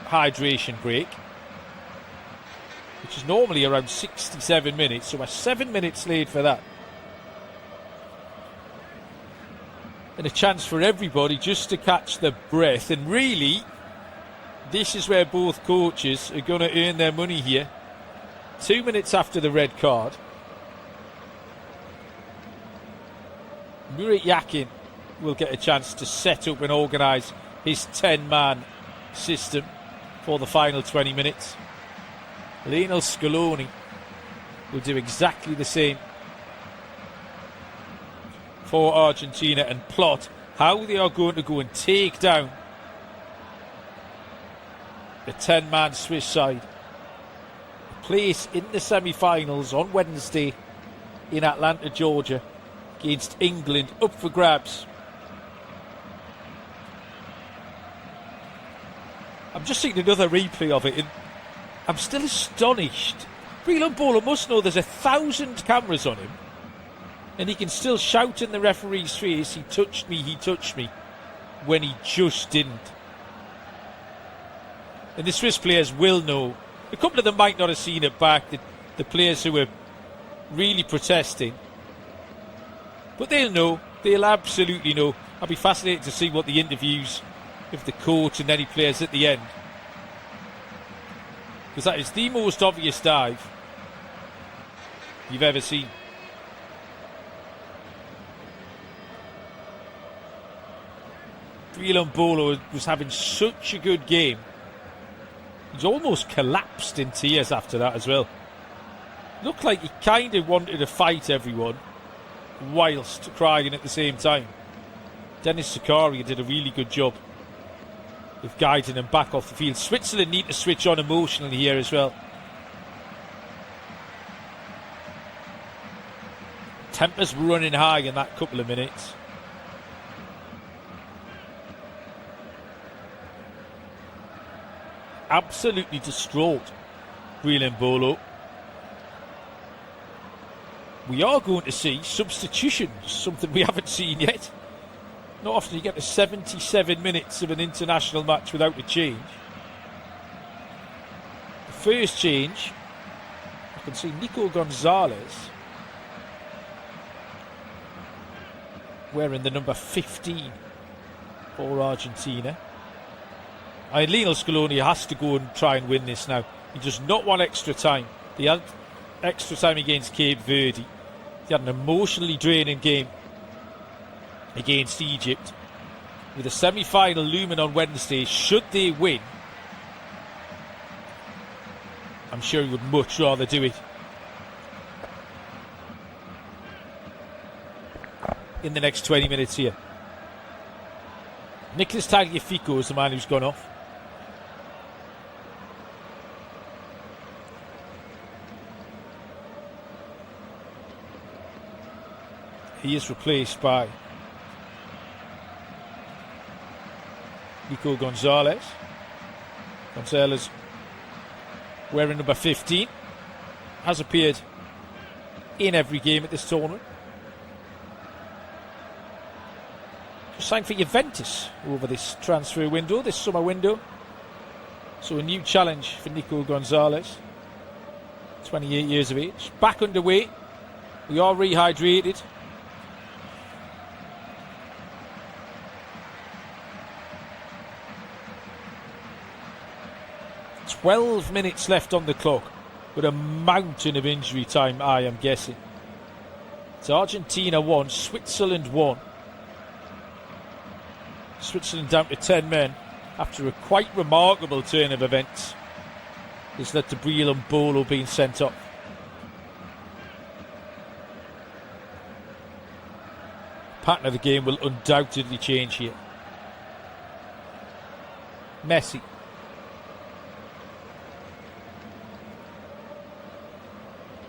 hydration break, which is normally around 67 minutes, so we're 7 minutes late for that. And a chance for everybody just to catch their breath. And really, this is where both coaches are going to earn their money here. 2 minutes after the red card. Murat Yakin will get a chance to set up and organise his 10-man system for the final 20 minutes. Lionel Scaloni will do exactly the same for Argentina and plot how they are going to go and take down the 10-man Swiss side. A place in the semi-finals on Wednesday in Atlanta, Georgia, against England, up for grabs. I'm just seeing another replay of it, and I'm still astonished. Breland Bowler must know there's 1,000 cameras on him, and he can still shout in the referee's face, he touched me, when he just didn't. And the Swiss players will know. A couple of them might not have seen it back, the players who were really protesting. But they'll know. They'll absolutely know. I'll be fascinated to see what the interviews of the coach and any players at the end. Because that is the most obvious dive you've ever seen. Breland Bowler was having such a good game. He's almost collapsed in tears after that as well. Looked like he kind of wanted to fight everyone whilst crying at the same time. Dennis Zakaria did a really good job of guiding him back off the field. Switzerland need to switch on emotionally here as well. Tempers were running high in that couple of minutes. Absolutely distraught, Breland Bowler. We are going to see substitutions, something we haven't seen yet. Not often you get to 77 minutes of an international match without a change. The first change, I can see Nico Gonzalez wearing the number 15 for Argentina. And Lionel Scaloni has to go and try and win this now. He does not want extra time. They had extra time against Cape Verde. They had an emotionally draining game against Egypt. With a semi-final looming on Wednesday, should they win, I'm sure he would much rather do it in the next 20 minutes here. Nicolas Tagliafico is the man who's gone off. He is replaced by Nico Gonzalez. Gonzalez, wearing number 15, has appeared in every game at this tournament. Just signed for Juventus over this transfer window, this summer window. So a new challenge for Nico Gonzalez, 28 years of age. Back underway. We are rehydrated. 12 minutes left on the clock, with a mountain of injury time, I am guessing. It's Argentina 1, Switzerland 1. Switzerland down to 10 men after a quite remarkable turn of events. This led to Breland Bowler being sent off. Pattern of the game will undoubtedly change here. Messi.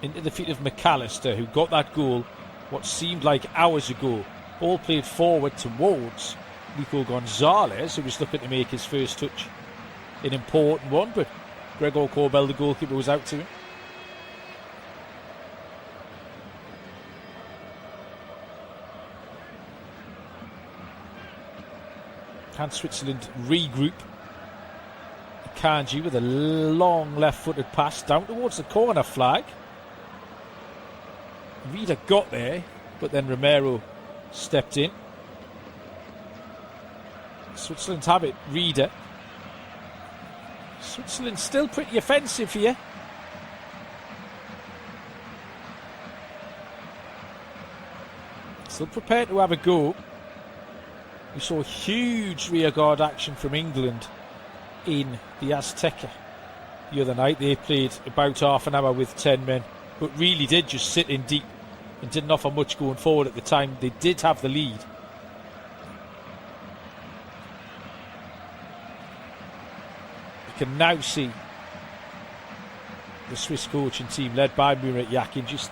Into the feet of McAllister, who got that goal what seemed like hours ago. Ball played forward towards Nico Gonzalez, who was looking to make his first touch. An important one, but Gregor Corbell, the goalkeeper, was out to him. Can Switzerland regroup? Kanji with a long left-footed pass down towards the corner flag. Vida got there, but then Romero stepped in. Switzerland have it. Rieder. Switzerland still pretty offensive here. Still prepared to have a go. We saw huge rearguard action from England in the Azteca the other night. They played about half an hour with 10 men, but really did just sit in deep and didn't offer much going forward at the time. They did have the lead. You can now see the Swiss coaching team led by Murat Yakin just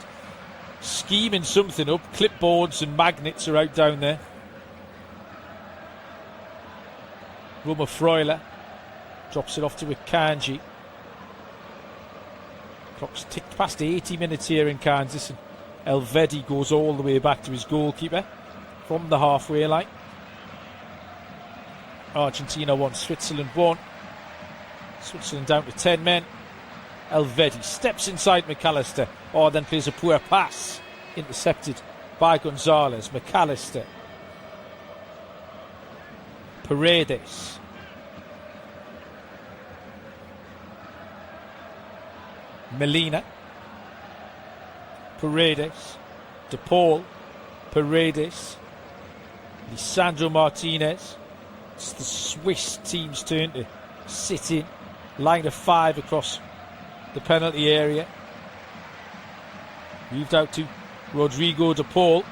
scheming something up. Clipboards and magnets are out down there. Roma Freuler drops it off to Akanji. Clock's ticked past 80 minutes here in Kansas, and Elvedi goes all the way back to his goalkeeper from the halfway line. Argentina 1, Switzerland 1. Switzerland down to 10 men. Elvedi steps inside McAllister, then plays a poor pass, intercepted by Gonzalez. McAllister, Paredes, Melina, Paredes, De Paul, Paredes, Lisandro Martinez. It's the Swiss team's turn to sit in. Line of 5 across the penalty area. Moved out to Rodrigo De Paul.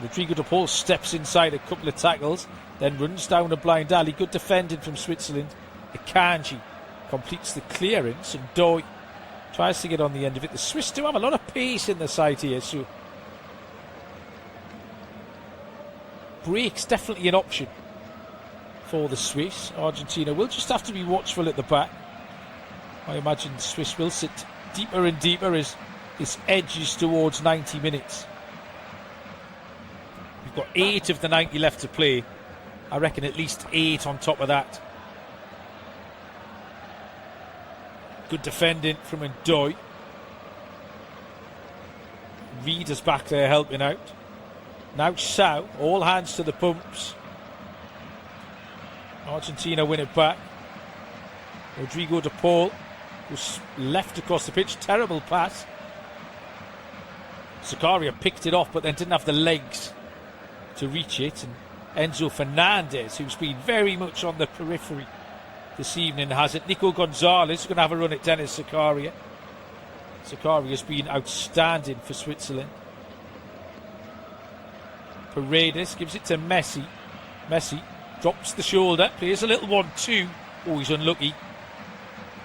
Rodrigo De Paul steps inside a couple of tackles, then runs down a blind alley. Good defending from Switzerland. Akanji completes the clearance, and Doi tries to get on the end of it. The Swiss do have a lot of pace in the side here, so break's definitely an option for the Swiss. Argentina will just have to be watchful at the back. I imagine the Swiss will sit deeper and deeper as this edges towards 90 minutes. We've got 8 of the 90 left to play. I reckon at least 8 on top of that. Good defending from Ndoye. Reed is back there helping out. Now Sau, all hands to the pumps. Argentina win it back. Rodrigo De Paul was left across the pitch. Terrible pass. Zakaria picked it off but then didn't have the legs to reach it. And Enzo Fernandez, who's been very much on the periphery this evening, has it. Nico Gonzalez is going to have a run at Dennis Zakaria. Zakaria's been outstanding for Switzerland. Paredes gives it to Messi. Messi drops the shoulder, plays a little 1-2. Oh, he's unlucky.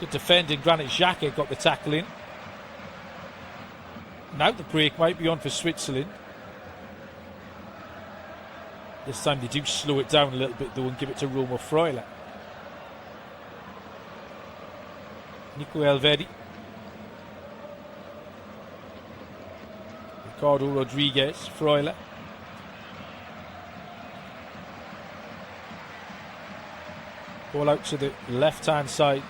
Good defending. Granit Xhaka got the tackle in. Now the break might be on for Switzerland. This time they do slow it down a little bit though and give it to Roma Freuler. Nico Elvedi. Ricardo Rodriguez. Freuler. Ball out to the left-hand side.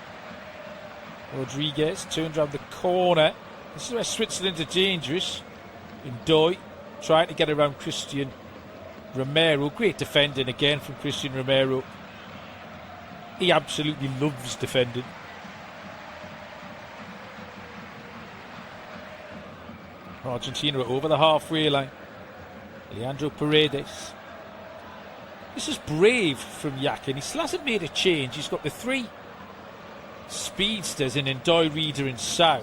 Rodriguez turned around the corner. This is where Switzerland are dangerous. Ndoye trying to get around Christian Romero. Great defending again from Christian Romero. He absolutely loves defending. Argentina are over the halfway line. Leandro Paredes. This is brave from Yakin. He still hasn't made a change. He's got the 3 speedsters in Ndoye, Reeder and Sau,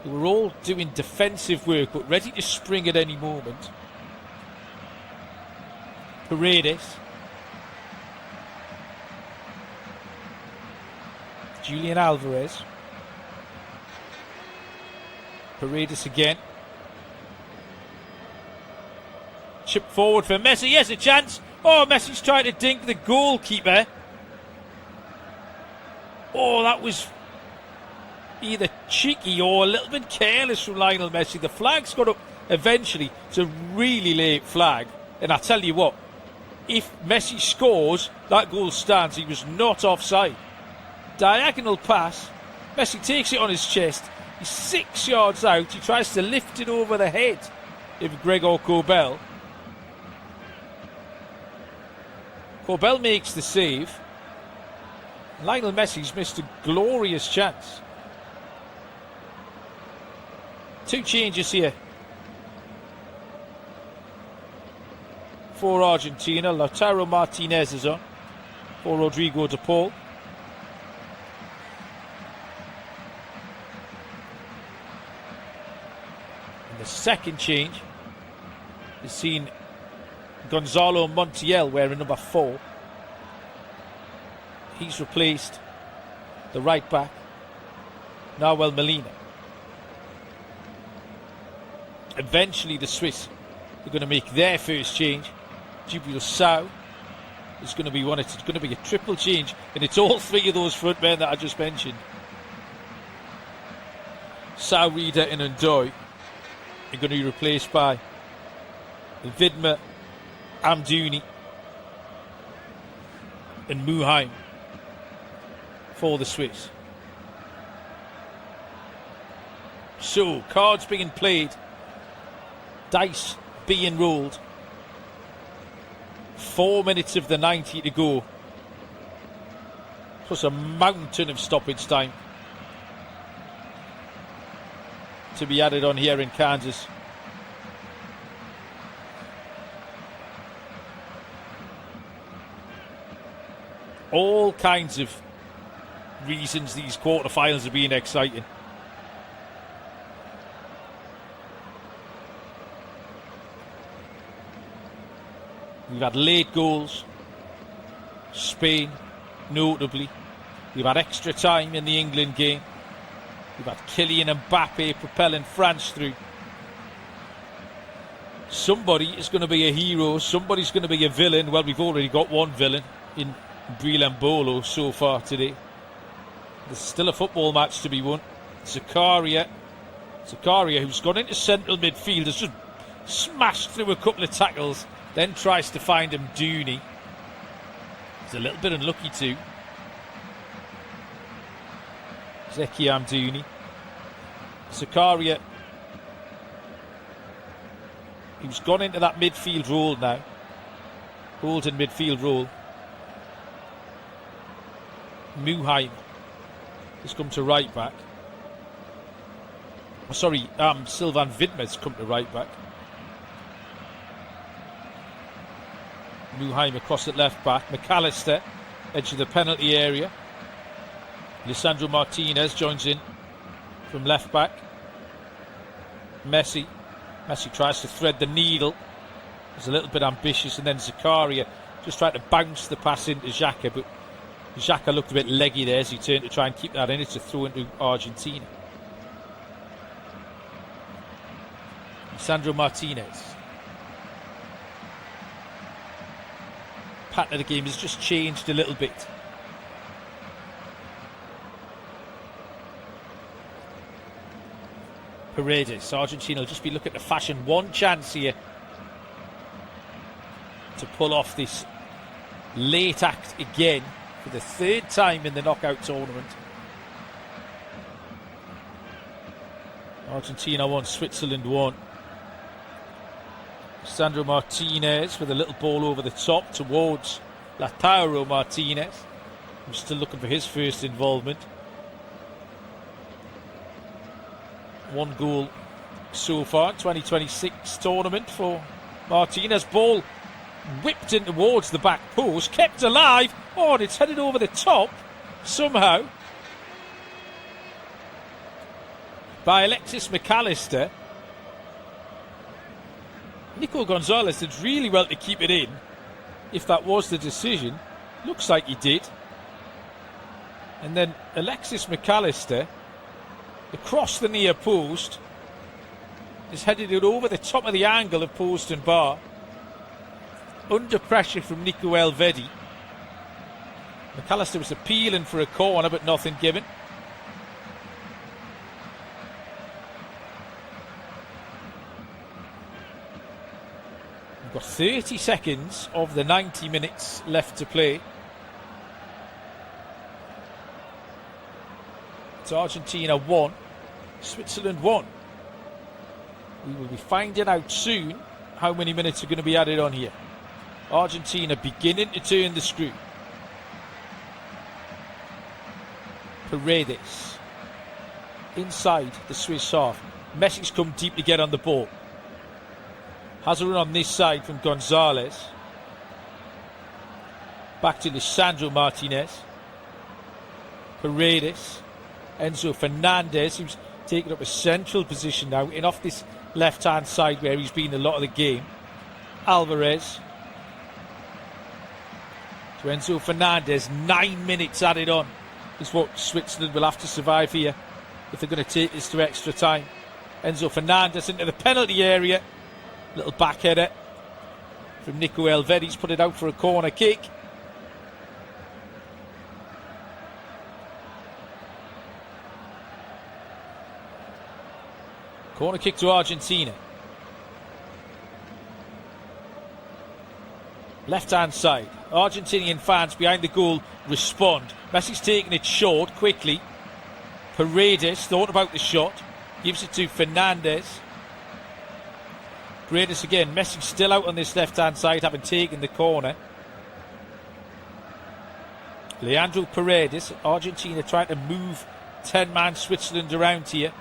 who were all doing defensive work but ready to spring at any moment. Paredes. Julian Alvarez. Paredes again. Chip forward for Messi. Yes, a chance. Oh, Messi's trying to dink the goalkeeper. Oh, that was either cheeky or a little bit careless from Lionel Messi. The flag's got up eventually. It's a really late flag. And I tell you what, if Messi scores, that goal stands. He was not offside. Diagonal pass. Messi takes it on his chest. He's 6 yards out. He tries to lift it over the head of Gregor Kobel. Kobel makes the save. Lionel Messi's missed a glorious chance. 2 changes here for Argentina. Lautaro Martinez is on for Rodrigo de Paul. And the second change is seen Gonzalo Montiel wearing number 4. He's replaced the right back, Nahuel Molina. Eventually the Swiss are going to make their first change. Djibril Sow is going to be one. It's going to be a triple change, and it's all 3 of those front men that I just mentioned. Sow, Reader and Ndoye are going to be replaced by Vidma, Amdouni and Muheim for the Swiss. So, cards being played, dice being rolled. 4 minutes of the 90 to go, plus a mountain of stoppage time to be added on here in Kansas. All kinds of reasons these quarterfinals are being exciting. We've had late goals, Spain notably. We've had extra time in the England game. We've had Kylian Mbappe propelling France through. Somebody is going to be a hero, somebody's going to be a villain. Well, we've already got one villain in Breel Mbolo so far today. There's still a football match to be won. Zakaria, who's gone into central midfield, has just smashed through a couple of tackles, then tries to find Amdouni. He's a little bit unlucky too. Zeki Amdouni. Zakaria, who's gone into that midfield role now. Holding midfield role. Muheim has come to right back. Sylvain Vidma's come to right back. Muheim across at left back. McAllister, edge of the penalty area. Lisandro Martinez joins in from left back. Messi tries to thread the needle. He's a little bit ambitious, and then Zakaria just tried to bounce the pass into Xhaka, but Xhaka looked a bit leggy there as he turned to try and keep that in. It's a throw into Argentina. Lisandro Martinez. Pattern of the game has just changed a little bit. Paredes. Argentina will just be looking to fashion one chance here to pull off this late act again for the 3rd time in the knockout tournament. Argentina 1, Switzerland 1. Sandro Martinez with a little ball over the top towards Lautaro Martinez, who's still looking for his first involvement. 1 goal so far, 2026 tournament for Martinez. Ball whipped in towards the back post, kept alive. Oh, and it's headed over the top somehow by Alexis McAllister. Nico Gonzalez did really well to keep it in, if that was the decision. Looks like he did. And then Alexis McAllister, across the near post, is headed it over the top of the angle of post and bar. Under pressure from Nico Elvedi. McAllister was appealing for a corner, but nothing given. We've got 30 seconds of the 90 minutes left to play. It's Argentina 1, Switzerland 1. We will be finding out soon how many minutes are going to be added on here. Argentina beginning to turn the screw. Paredes inside the Swiss half. Messi's come deep to get on the ball. Has a run on this side from Gonzalez. Back to Lisandro Martinez. Paredes. Enzo Fernandez, who's taken up a central position now, in off this left-hand side where he's been a lot of the game. Alvarez. To Enzo Fernandez. 9 minutes added on is what Switzerland will have to survive here if they're going to take this to extra time. Enzo Fernandez into the penalty area. Little back header from Nico Elvedi's put it out for a corner kick. Corner kick to Argentina. Left-hand side. Argentinian fans behind the goal respond. Messi's taking it short quickly. Paredes thought about the shot. Gives it to Fernandez. Paredes again. Messi still out on this left-hand side, having taken the corner. Leandro Paredes. Argentina trying to move 10-man Switzerland around here.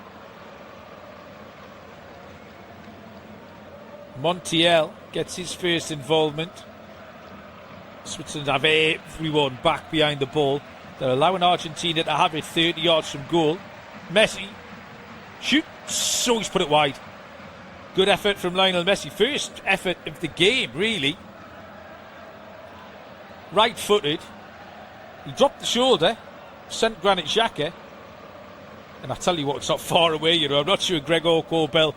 Montiel gets his first involvement. Switzerland have everyone back behind the ball. They're allowing Argentina to have it 30 yards from goal. Messi, shoot, so he's put it wide. Good effort from Lionel Messi. First effort of the game, really. Right-footed. He dropped the shoulder, sent Granit Xhaka. And I tell you what, it's not far away, you know. I'm not sure Gregor Corbell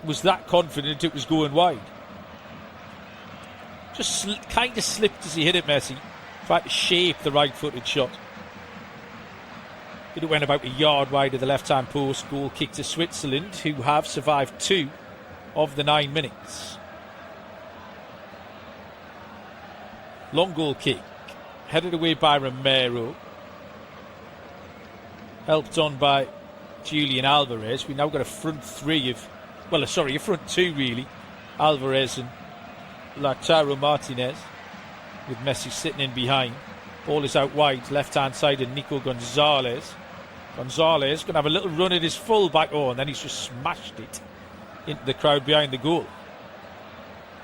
was that confident it was going wide. Just kind of slipped as he hit it, Messi. Tried to shape the right-footed shot. But it went about a yard wide of the left-hand post. Goal kick to Switzerland, who have survived 2 of the 9 minutes. Long goal kick. Headed away by Romero. Helped on by Julian Alvarez. We've now got a front 3 of... Well, sorry, a front 2 really. Alvarez and Lautaro Martinez, with Messi sitting in behind. Ball is out wide, left-hand side, and Nico Gonzalez. Gonzalez going to have a little run at his full-back. Oh, and then he's just smashed it into the crowd behind the goal.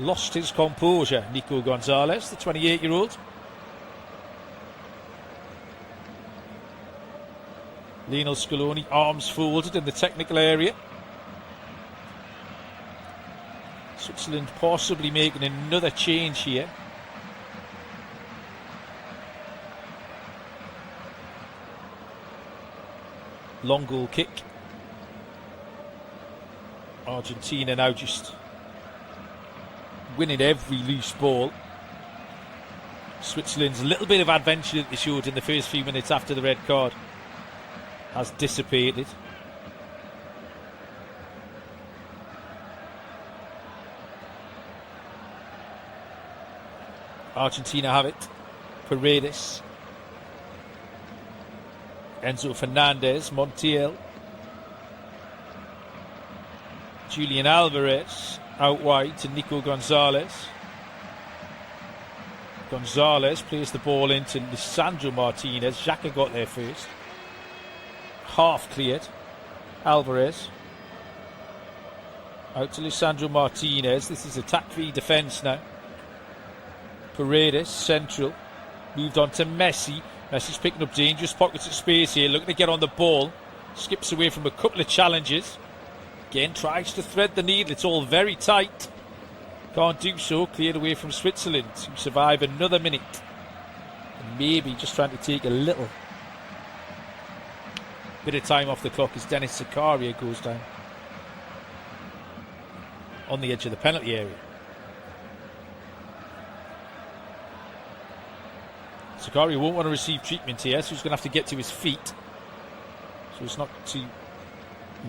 Lost his composure, Nico Gonzalez, the 28-year-old. Lionel Scaloni, arms folded in the technical area. Switzerland possibly making another change here. Long goal kick. Argentina now just winning every loose ball. Switzerland's little bit of adventure that they showed in the first few minutes after the red card has dissipated. Argentina have it. Paredes. Enzo Fernandez. Montiel. Julian Alvarez. Out wide to Nico Gonzalez. Gonzalez plays the ball into Lisandro Martinez. Xhaka got there first. Half cleared. Alvarez. Out to Lisandro Martinez. This is attack v defence now. Paredes, central. Moved on to Messi. Messi's picking up dangerous pockets of space here. Looking to get on the ball. Skips away from a couple of challenges. Again, tries to thread the needle. It's all very tight. Can't do so. Cleared away from Switzerland, who survive another minute. And maybe just trying to take a little bit of time off the clock as Dennis Zakaria goes down on the edge of the penalty area. Zakaria won't want to receive treatment here, so he's going to have to get to his feet so as not to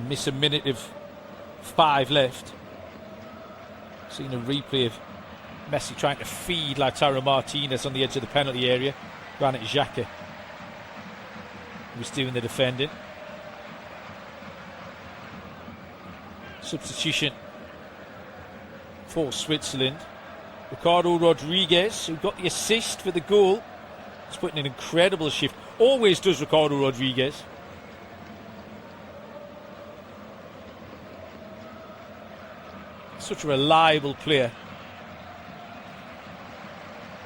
miss a minute of 5 left. Seen a replay of Messi trying to feed Lautaro Martinez on the edge of the penalty area. Granit Xhaka was doing the defending. Substitution for Switzerland. Ricardo Rodriguez, who got the assist for the goal. He's putting an incredible shift. Always does, Ricardo Rodriguez. such a reliable player.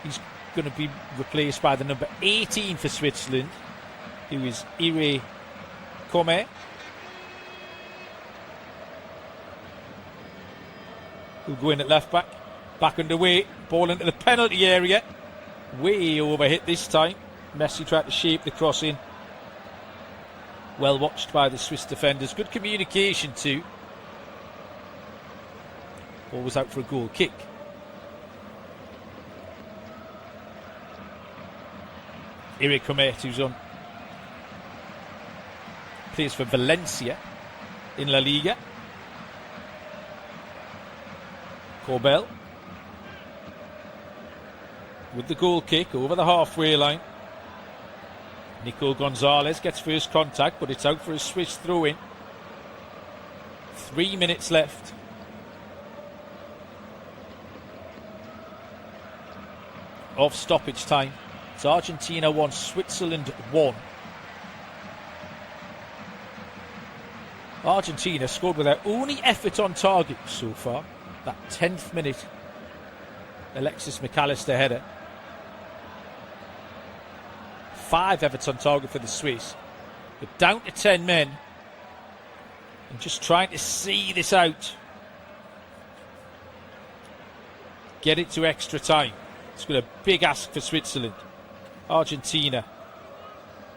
He's going to be replaced by the number 18 for Switzerland, who is Ire Come. Who'll go in at left back. Back underway. Ball into the penalty area. Way overhit this time. Messi tried to shape the cross in. Well watched by the Swiss defenders. Good communication too. Ball was out for a goal kick. Ire Comet, who's on, plays for Valencia in La Liga. Corbel with the goal kick over the halfway line. Nico Gonzalez gets first contact, but it's out for a Swiss throw-in. 3 minutes left. Of stoppage time. It's Argentina 1, Switzerland 1. Argentina scored with their only effort on target so far. That 10th minute Alexis McAllister header. 5 efforts on target for the Swiss. They're down to 10 men and just trying to see this out. Get it to extra time. It's got a big ask for Switzerland. Argentina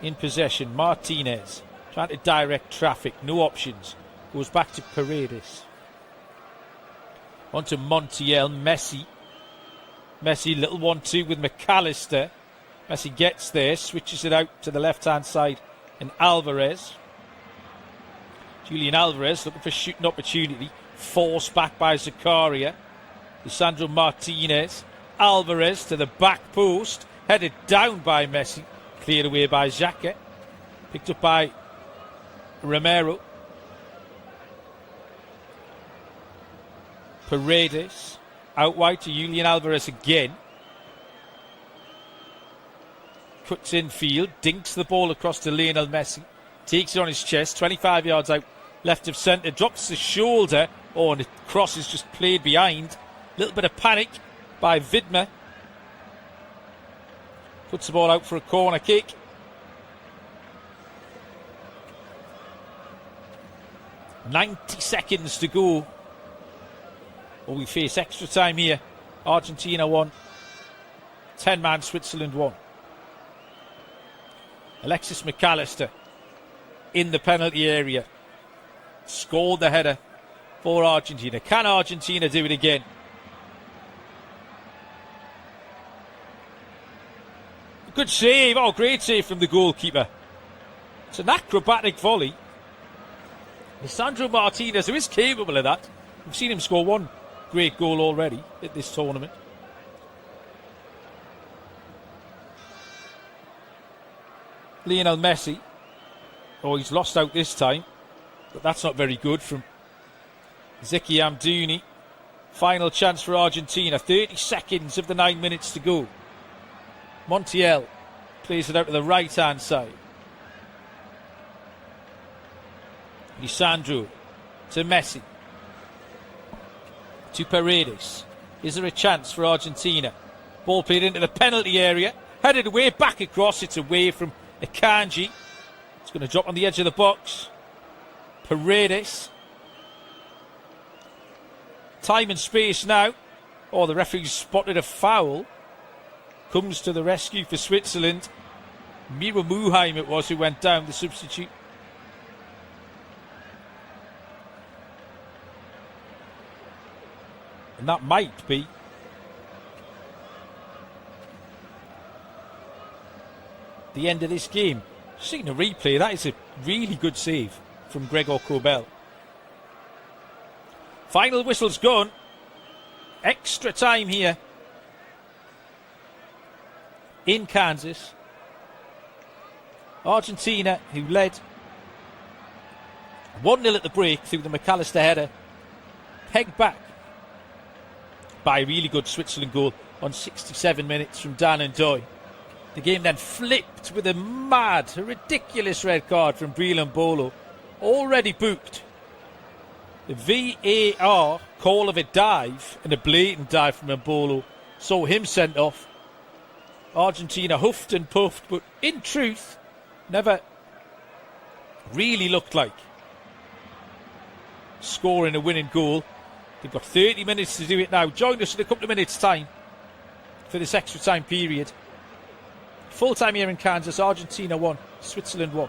in possession. Martinez trying to direct traffic. No options. Goes back to Paredes. On to Montiel. Messi. Messi, little 1-2 with McAllister. Messi gets there, switches it out to the left-hand side. And Alvarez. Julian Alvarez looking for a shooting opportunity. Forced back by Zakaria. Lisandro Martinez. Alvarez to the back post. Headed down by Messi. Cleared away by Xhaka. Picked up by Romero. Paredes. Out wide to Julian Alvarez again. Cuts in field. Dinks the ball across to Lionel Messi. Takes it on his chest. 25 yards out. Left of centre. Drops the shoulder. Oh, and the cross is just played behind. Little bit of panic by Widmer. Puts the ball out for a corner kick. "90 seconds to go. Well, we face extra time here. Argentina 1. 10-man Switzerland 1. Alexis McAllister in the penalty area. Scored the header for Argentina. Can Argentina do it again? Good save. Oh, great save from the goalkeeper. It's an acrobatic volley. Lisandro Martinez, who is capable of that. We've seen him score one great goal already at this tournament. Lionel Messi. Oh, he's lost out this time. But that's not very good from Zeki Amdouni. Final chance for Argentina. 30 seconds of the 9 minutes to go. Montiel plays it out to the right-hand side. Lisandro to Messi. To Paredes. Is there a chance for Argentina? Ball played into the penalty area. Headed away, back across. It's away from Akanji. It's going to drop on the edge of the box. Paredes. Time and space now. Oh, the referee spotted a foul. Comes to the rescue for Switzerland. Mira Muheim it was who went down, the substitute. And that might be the end of this game. Seeing a replay, that is a really good save from Gregor Kobel. Final whistle's gone. Extra time here in Kansas. Argentina, who led 1-0 at the break through the McAllister header, pegged back by a really good Switzerland goal on 67 minutes from Dan and Doy. The game then flipped with a ridiculous red card from Breland Bolo, already booked. The VAR call of a dive and a blatant dive from Mbolo saw him sent off. Argentina huffed and puffed, but in truth, never really looked like scoring a winning goal. They've got 30 minutes to do it now. Join us in a couple of minutes' time for this extra time period. Full time here in Kansas. Argentina 1, Switzerland 1.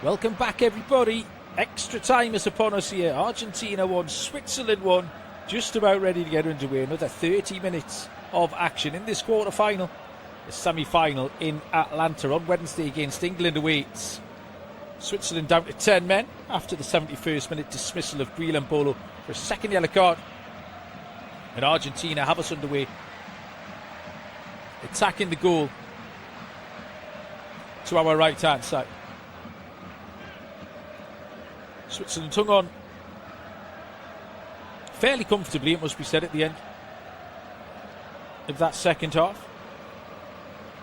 Welcome back, everybody. Extra time is upon us here. Argentina 1, Switzerland 1. Just about ready to get underway. Another 30 minutes of action in this quarter-final. The semi-final in Atlanta on Wednesday against England awaits. Switzerland down to 10 men after the 71st minute dismissal of Breel Mbolo for a second yellow card. And Argentina have us underway, attacking the goal to our right-hand side. Switzerland hung on fairly comfortably, it must be said, at the end of that second half.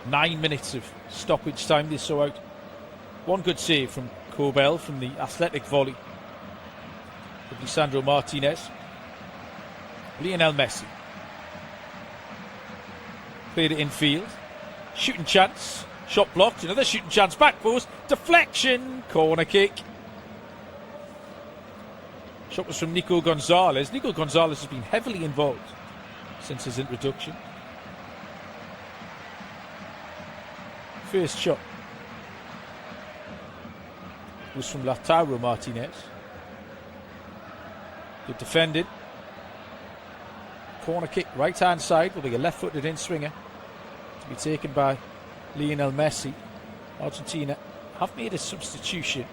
9 minutes of stoppage time they saw out One good save from Kobel from the athletic volley of Lisandro Martinez. Lionel Messi played it infield. Shooting chance. Shot blocked. Another shooting chance. Back post. Deflection. Corner kick. Shot was from Nico Gonzalez. Nico Gonzalez has been heavily involved since his introduction. First shot was from Lautaro Martinez. Good defending. Corner kick, right hand side, will be a left-footed in-swinger to be taken by Lionel Messi. Argentina have made a substitution,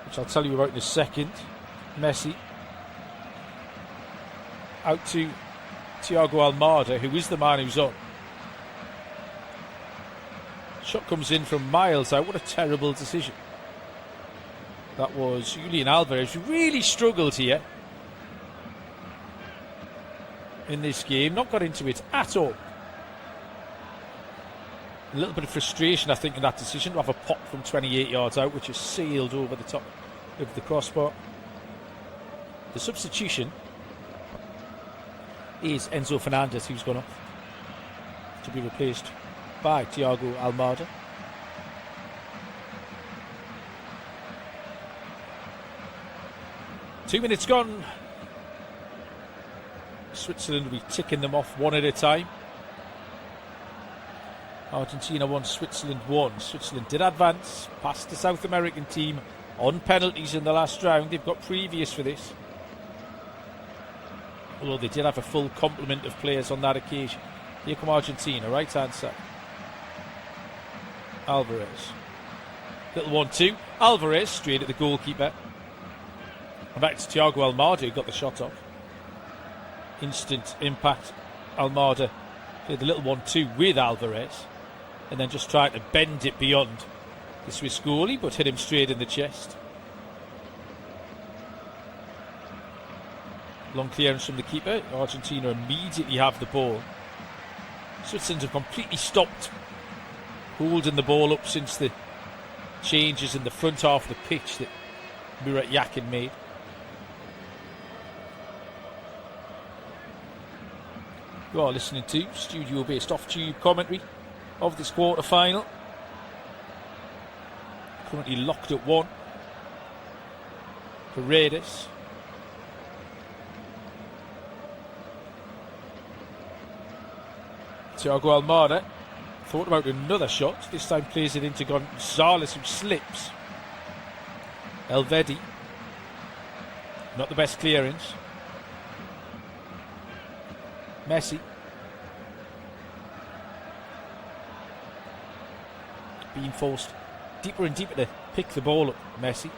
which I'll tell you about in a second. Messi out to Thiago Almada, who is the man who's on. Shot comes in from miles out. What a terrible decision. That was Julian Alvarez, who really struggled here in this game. Not got into it at all. A little bit of frustration, I think, in that decision to have a pop from 28 yards out, which is sailed over the top of the crossbar. The substitution is Enzo Fernandez, who's gone off to be replaced by Thiago Almada. Two minutes gone. Switzerland will be ticking them off one at a time. Argentina 1, Switzerland 1. Switzerland did advance past the South American team on penalties in the last round. They've got previous for this, although they did have a full complement of players on that occasion. Here come Argentina, right hand side. Alvarez. Little 1-2. Alvarez straight at the goalkeeper. And back to Thiago Almada, who got the shot off. Instant impact. Almada played the little 1-2 with Alvarez, and then just tried to bend it beyond the Swiss goalie, but hit him straight in the chest. Long clearance from the keeper. Argentina immediately have the ball. Switzerland have completely stopped holding the ball up since the changes in the front half of the pitch that Murat Yakin made. You are listening to studio-based off-tube commentary of this quarter-final. Currently locked at 1. Paredes. Thiago Almada thought about another shot. This time plays it into Gonzalez, who slips. Elvedi. Not the best clearance. Messi. Being forced deeper and deeper to pick the ball up. Messi.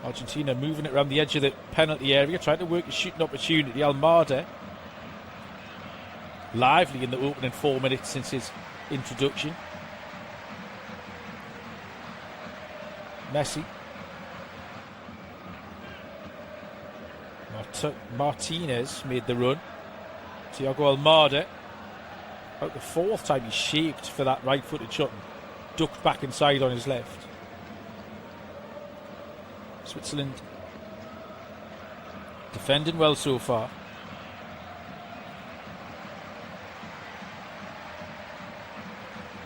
Argentina moving it around the edge of the penalty area, trying to work a shooting opportunity. Almada lively in the opening 4 minutes since his introduction. Messi. Martinez made the run. Thiago Almada, about the 4th time he shaped for that right-footed shot and ducked back inside on his left. Switzerland defending well so far.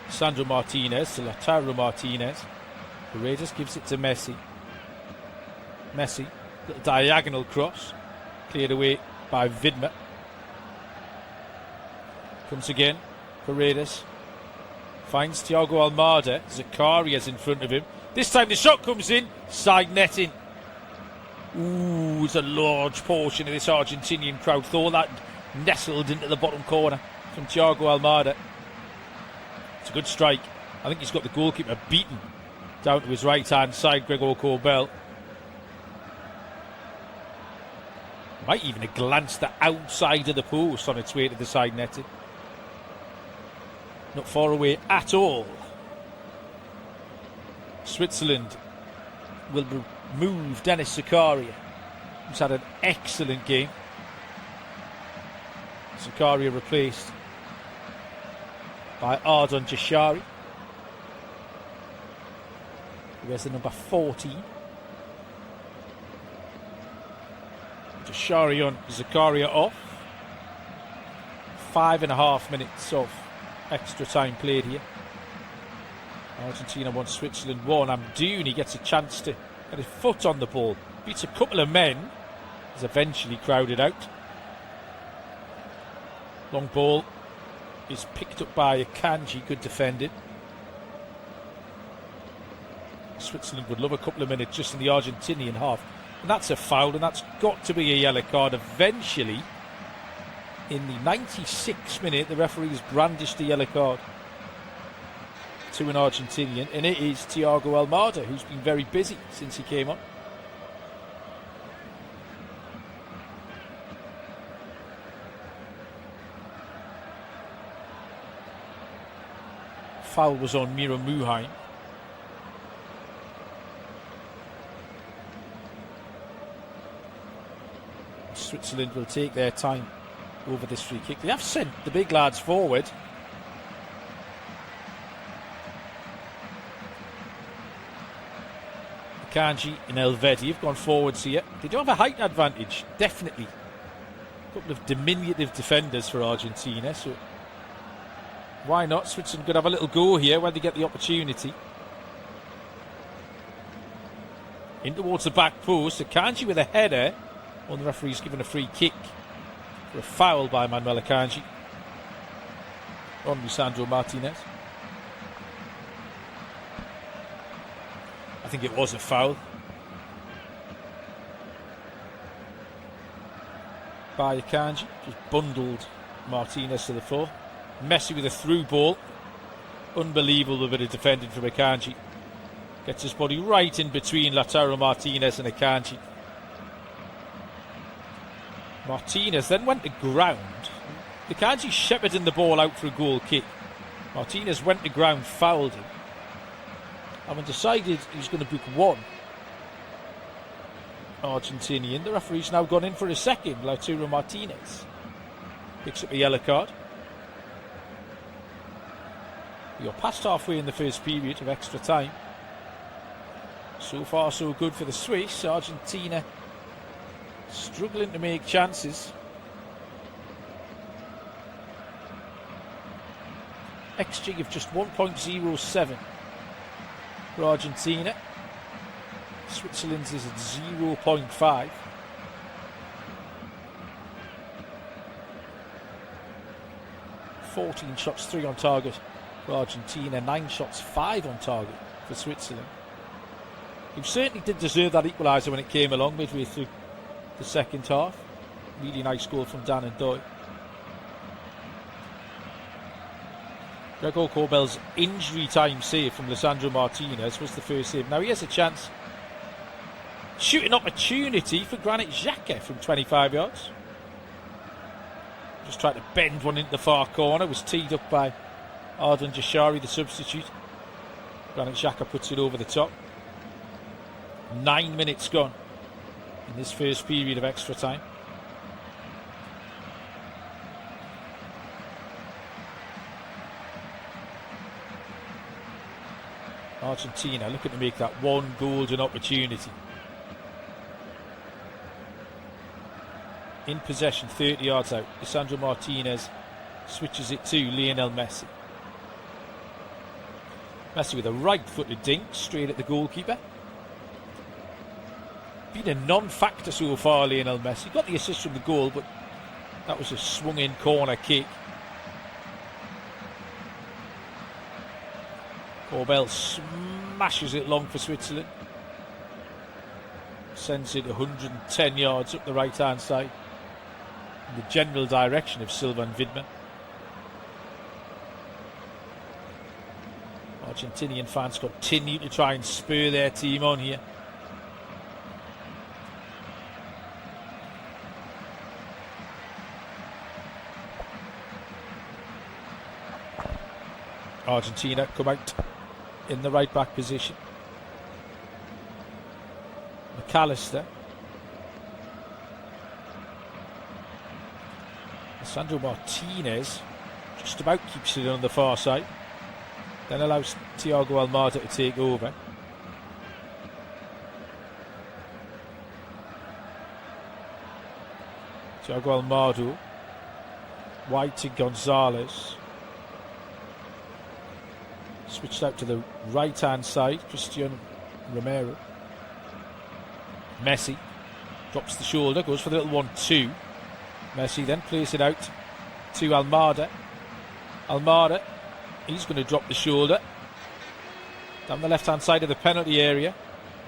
Sandro Martinez to Lautaro Martinez. Paredes gives it to Messi. Messi, little diagonal cross, cleared away by Vidma. Comes again. Paredes finds Thiago Almada. Zacaria's in front of him. This time the shot comes in. Side netting. Ooh, it's a large portion of this Argentinian crowd. Thought that nestled into the bottom corner from Thiago Almada. It's a good strike. I think he's got the goalkeeper beaten down to his right hand side, Gregor Kobel. Might even have glanced the outside of the post on its way to the side netting. Not far away at all. Switzerland will remove Dennis Zakaria, who's had an excellent game. Zakaria replaced by Ardon Jashari. who wears the number 14. Jashari on, Zakaria off. 5.5 minutes of extra time played here. Argentina 1, Switzerland 1. Amdouni gets a chance to get his foot on the ball. Beats a couple of men. Is eventually crowded out. Long ball is picked up by Akanji. Good defending. Switzerland would love a couple of minutes just in the Argentinian half. And that's a foul, and that's got to be a yellow card eventually. In the 96th minute, the referees brandished the yellow card to an Argentinian, and it is Thiago Almada, who's been very busy since he came on. Foul was on Mira Muheim. Switzerland will take their time over this free kick. They have sent the big lads forward. Kanji and Elvedi have gone forwards here. They do have a height advantage, definitely. A couple of diminutive defenders for Argentina, so why not? Switzerland could have a little go here when they get the opportunity. In towards the back post. Akanji with a header. Well, the referee's given a free kick for a foul by Manuel Akanji on Lisandro Martinez. I think it was a foul by Akanji. Just bundled Martinez to the floor. Messi with a through ball. Unbelievable bit of defending from Akanji. Gets his body right in between Lautaro Martinez and Akanji. Martinez then went to ground. Akanji shepherding the ball out for a goal kick. Martinez went to ground, fouled him. Having decided he's going to book one Argentinian, the referee's now gone in for a second. Lautaro Martinez picks up a yellow card. You're past halfway in the first period of extra time. So far so good for the Swiss. Argentina struggling to make chances. XG of just 1.07 for Argentina. Switzerland's is at 0.5. (14 shots, 3 on target for Argentina, 9 shots, 5 on target for Switzerland. Who certainly did deserve that equaliser when it came along midway through the second half. Really nice goal from Dan and Doy. Gregor Corbell's injury time save from Lisandro Martinez was the first save. Now he has a chance. Shooting opportunity for Granit Xhaka from 25 yards. Just tried to bend one into the far corner. Was teed up by Arden Jashari, the substitute. Granit Xhaka puts it over the top. 9 minutes gone in this first period of extra time. Argentina looking to make that one golden opportunity. In possession, 30 yards out. Lisandro Martinez switches it to Lionel Messi. Messi with a right-footed dink straight at the goalkeeper. Been a non-factor so far, Lionel Messi. Got the assist from the goal, but that was a swung-in corner kick. Corbell smashes it long for Switzerland. Sends it 110 yards up the right-hand side in the general direction of Sylvain Widmer. Argentinian fans continue to try and spur their team on here. Argentina come out in the right back position. McAllister. Sandro Martinez just about keeps it on the far side. Then allows Thiago Almada to take over. Thiago Almada. Wide to Gonzalez. Switched out to the right-hand side. Cristiano Romero. Messi. Drops the shoulder. Goes for the little 1-2. Messi then plays it out to Almada. Almada. He's going to drop the shoulder. Down the left-hand side of the penalty area.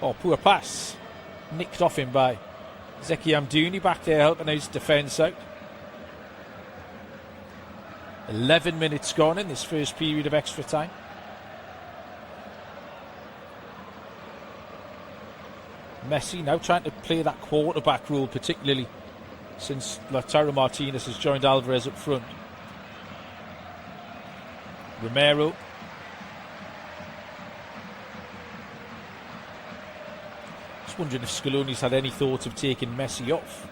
Oh, poor pass. Nicked off him by Zeki Amdouni. Back there helping his defence out. 11 minutes gone in this first period of extra time. Messi now trying to play that quarterback role, particularly since Lautaro Martinez has joined Alvarez up front. Romero. Just wondering if Scaloni's had any thought of taking Messi off.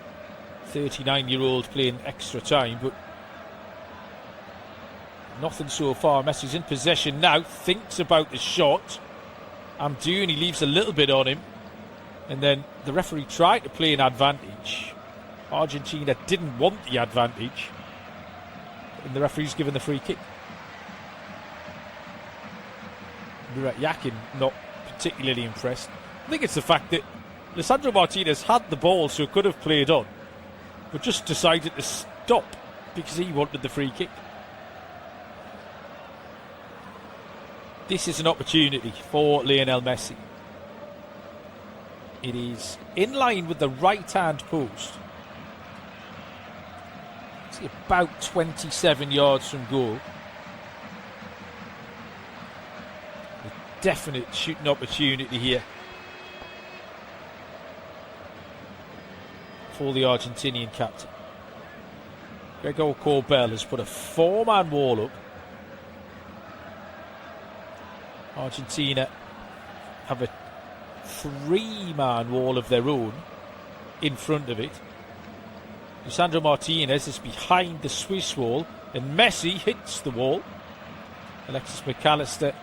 39-year-old playing extra time, but nothing so far. Messi's in possession now, thinks about the shot. Amdouni leaves a little bit on him, and then the referee tried to play an advantage. Argentina didn't want the advantage, and the referee's given the free kick. Murat Yakin not particularly impressed. I think it's the fact that Lisandro Martinez had the ball, so could have played on, but just decided to stop because he wanted the free kick. This is an opportunity for Lionel Messi. It is in line with the right-hand post. It's about 27 yards from goal. A definite shooting opportunity here for the Argentinian captain. Gregor Corbell has put a 4-man wall up. Argentina have a 3-man wall of their own in front of it. Lisandro Martinez is behind the Swiss wall, and Messi hits the wall. Alexis McAllister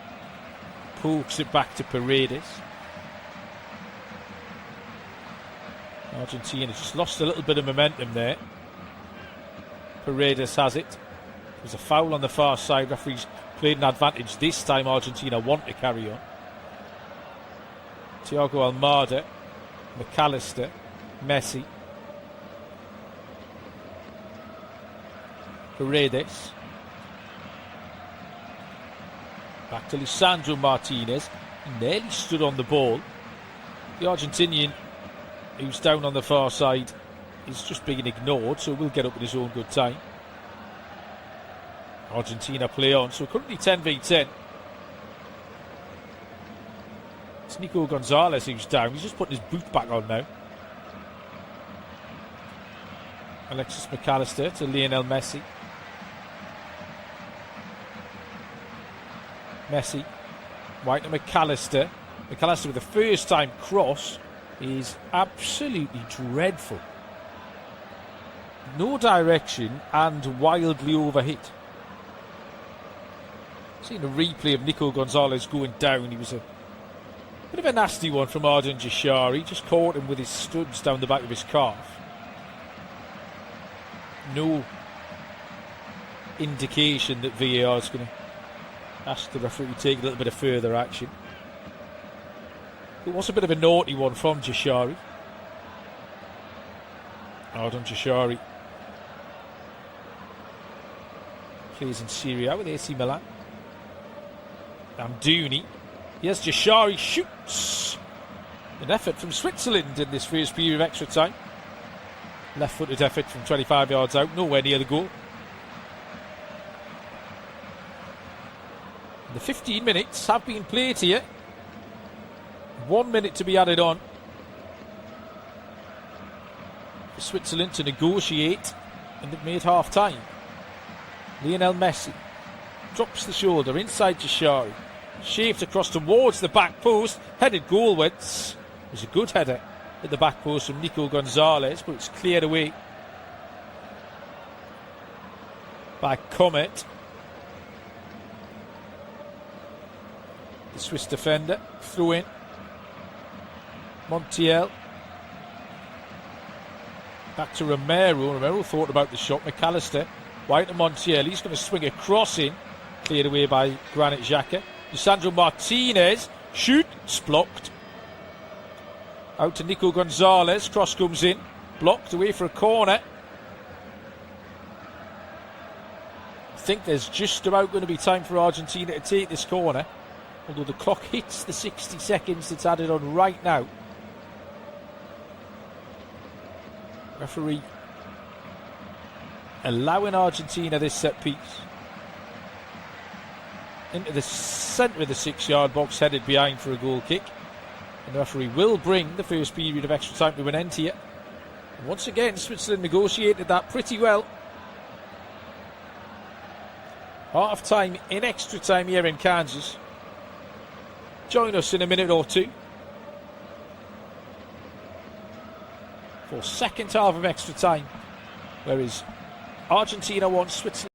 pokes it back to Paredes. Argentina just lost a little bit of momentum there. Paredes has it. There's a foul on the far side. Referees played an advantage. This time Argentina want to carry on. Thiago Almada, McAllister, Messi, Paredes. Back to Lisandro Martinez. He nearly stood on the ball. The Argentinian, who's down on the far side, is just being ignored, so will get up at his own good time. Argentina play on, so currently 10v10. It's Nico Gonzalez who's down. He's just putting his boot back on now. Alexis McAllister to Lionel Messi. Messi, right to McAllister. McAllister with the first time cross is absolutely dreadful. No direction and wildly overhit. Seen a replay of Nico Gonzalez going down. He was a bit of a nasty one from Arden Jashari. Just caught him with his studs down the back of his calf. No indication that VAR is going to ask the referee to take a little bit of further action. It was a bit of a naughty one from Jashari. Arden Jashari plays in Serie A with AC Milan. Amdouni. Yes, Jashari shoots. An effort from Switzerland in this first period of extra time. Left-footed effort from 25 yards out, nowhere near the goal. The 15 minutes have been played here. 1 minute to be added on for Switzerland to negotiate, and they've made half time. Lionel Messi drops the shoulder inside Jashari. Shaved across towards the back post. Headed goalwards. It was a good header at the back post from Nico Gonzalez, but it's cleared away by Comet. The Swiss defender threw in. Montiel. Back to Romero. Romero thought about the shot. McAllister. Wide to Montiel. He's going to swing a cross in. Cleared away by Granit Xhaka. Lisandro Martinez. Shoot. It's blocked. Out to Nico Gonzalez. Cross comes in. Blocked away for a corner. I think there's just about going to be time for Argentina to take this corner. Although the clock hits the 60 seconds that's added on right now. Referee allowing Argentina this set piece. Into the centre of the 6-yard box, headed behind for a goal kick. And the referee will bring the first period of extra time to an end here. And once again, Switzerland negotiated that pretty well. Half time in extra time here in Kansas. Join us in a minute or two for second half of extra time, whereas Argentina wants Switzerland.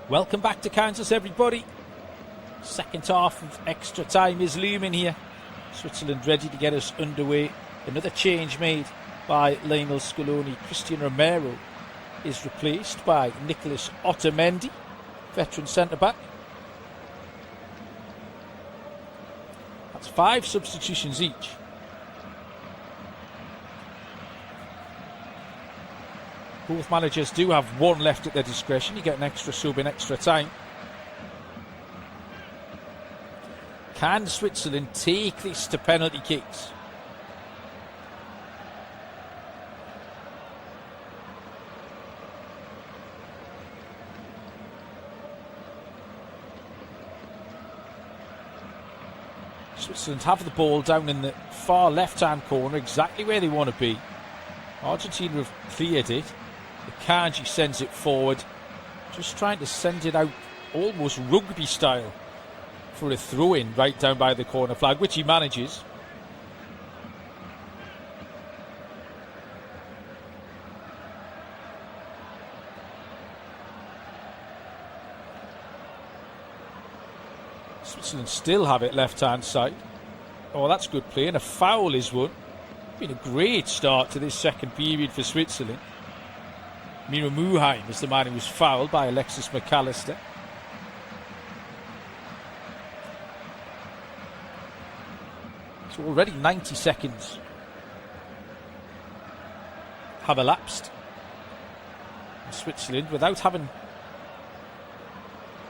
Welcome back to Kansas, everybody. Second half of extra time is looming here. Switzerland ready to get us underway. Another change made by Lionel Scaloni. Christian Romero is replaced by Nicolas Otamendi, veteran centre-back. That's 5 substitutions each. Both managers do have 1 left at their discretion. You get an extra sub in extra time. Can Switzerland take this to penalty kicks? Switzerland have the ball down in the far left-hand corner, exactly where they want to be. Argentina have cleared it. Kanji sends it forward, just trying to send it out almost rugby style for a throw-in right down by the corner flag, which he manages. Switzerland still have it left-hand side. Oh, that's good play, and a foul is won. Been a great start to this second period for Switzerland. Miro Muheim is the man who was fouled by Alexis McAllister. So already 90 seconds have elapsed. And Switzerland, without having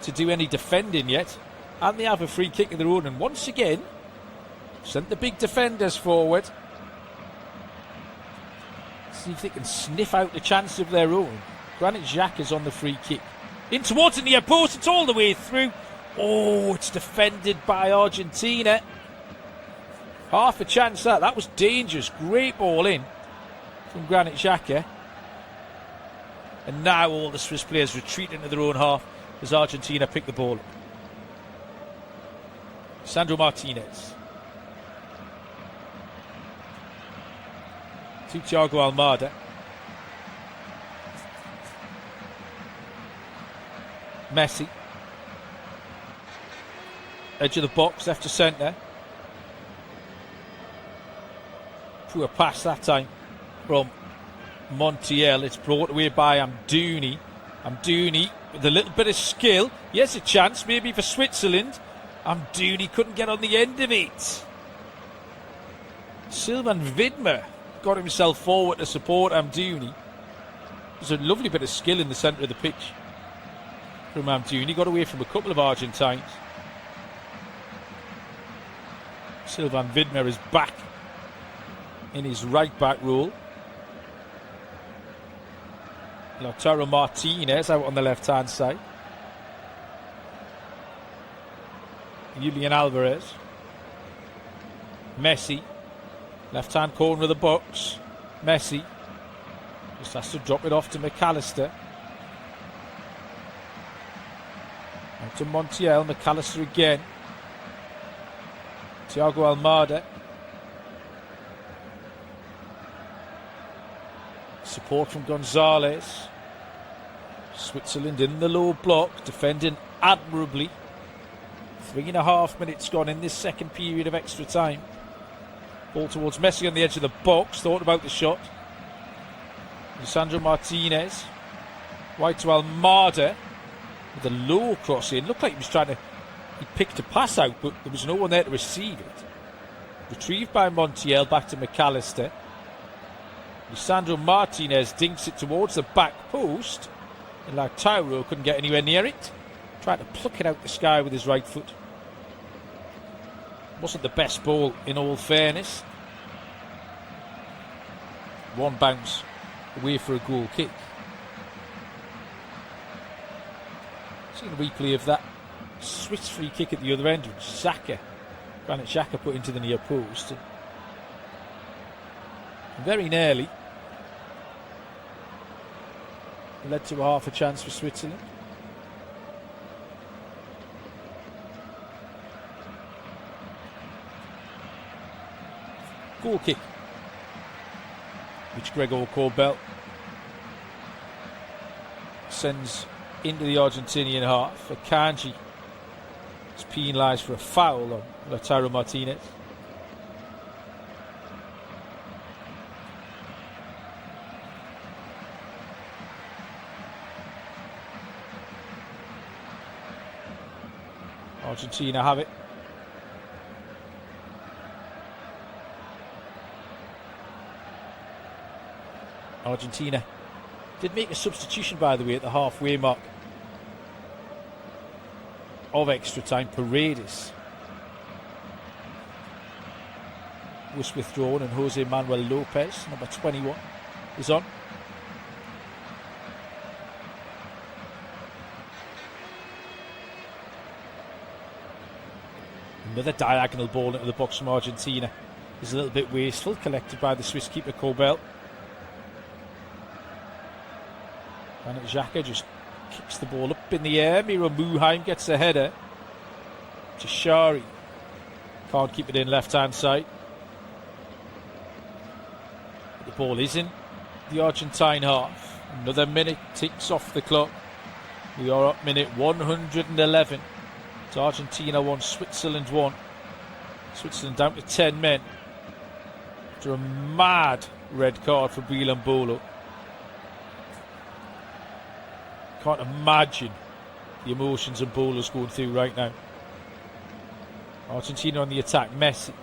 to do any defending yet, and they have a free kick of their own, and once again sent the big defenders forward. See if they can sniff out the chance of their own. Granit Xhaka is on the free kick. In towards the near post, it's all the way through. Oh, it's defended by Argentina. Half a chance that. That was dangerous. Great ball in from Granit Xhaka. And now all the Swiss players retreat into their own half as Argentina pick the ball up. Sandro Martinez. To Thiago Almada. Messi. Edge of the box, left to centre. Poor pass that time from Montiel. It's brought away by Amdouni. Amdouni with a little bit of skill. Yes, a chance maybe for Switzerland. Amdouni couldn't get on the end of it. Sylvain Widmer got himself forward to support Amdouni. There's a lovely bit of skill in the centre of the pitch from Amdouni. Got away from a couple of Argentines. Sylvain Widmer is back in his right back role. Lautaro Martinez out on the left hand side. Julian Alvarez. Messi. Left hand corner of the box. Messi just has to drop it off to McAllister. And to Montiel. McAllister again. Thiago Almada. Support from Gonzalez. Switzerland in the low block, defending admirably. 3.5 minutes gone in this second period of extra time. Ball towards Messi on the edge of the box. Thought about the shot. Sandro Martinez. Wide to Almada. With a low cross in. Looked like he was trying to... He picked a pass out, but there was no one there to receive it. Retrieved by Montiel, back to McAllister. Sandro Martinez dinks it towards the back post. And Lautaro couldn't get anywhere near it. Tried to pluck it out the sky with his right foot. Wasn't the best ball in all fairness. One bounce away for a goal kick. Seen a replay of that Swiss free kick at the other end, which Granit Xhaka put into the near post. And very nearly led to a half a chance for Switzerland. Goal kick, which Gregor Corbel sends into the Argentinian half. Akanji is penalised for a foul on Lautaro Martinez. Argentina have it. Argentina did make a substitution, by the way, at the halfway mark of extra time. Paredes was withdrawn and Jose Manuel Lopez, number 21, is on. Another diagonal ball into the box from Argentina is a little bit wasteful, collected by the Swiss keeper Kobel. And Xhaka just kicks the ball up in the air. Miro Muheim gets a header. Jashari can't keep it in left hand side. The ball is in the Argentine half. Another minute ticks off the clock. We are up minute 111. It's Argentina 1, Switzerland 1. Switzerland down to 10 men after a mad red card for Breel Bolo. Can't imagine the emotions and Bolo's going through right now. Argentina on the attack. Messi,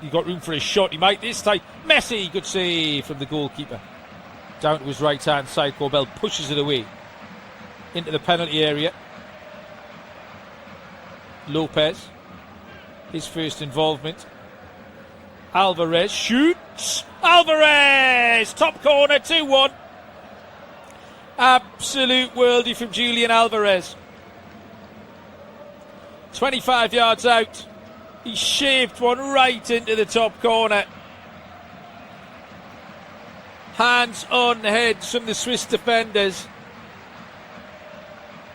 you got room for a shot. He might this time. Messi, good save from the goalkeeper. Down to his right hand side. Corbell pushes it away into the penalty area. Lopez, his first involvement. Alvarez shoots. Alvarez! Top corner, 2-1. Absolute worldie from Julian Alvarez. 25 yards out. He shaved one right into the top corner. Hands on heads from the Swiss defenders.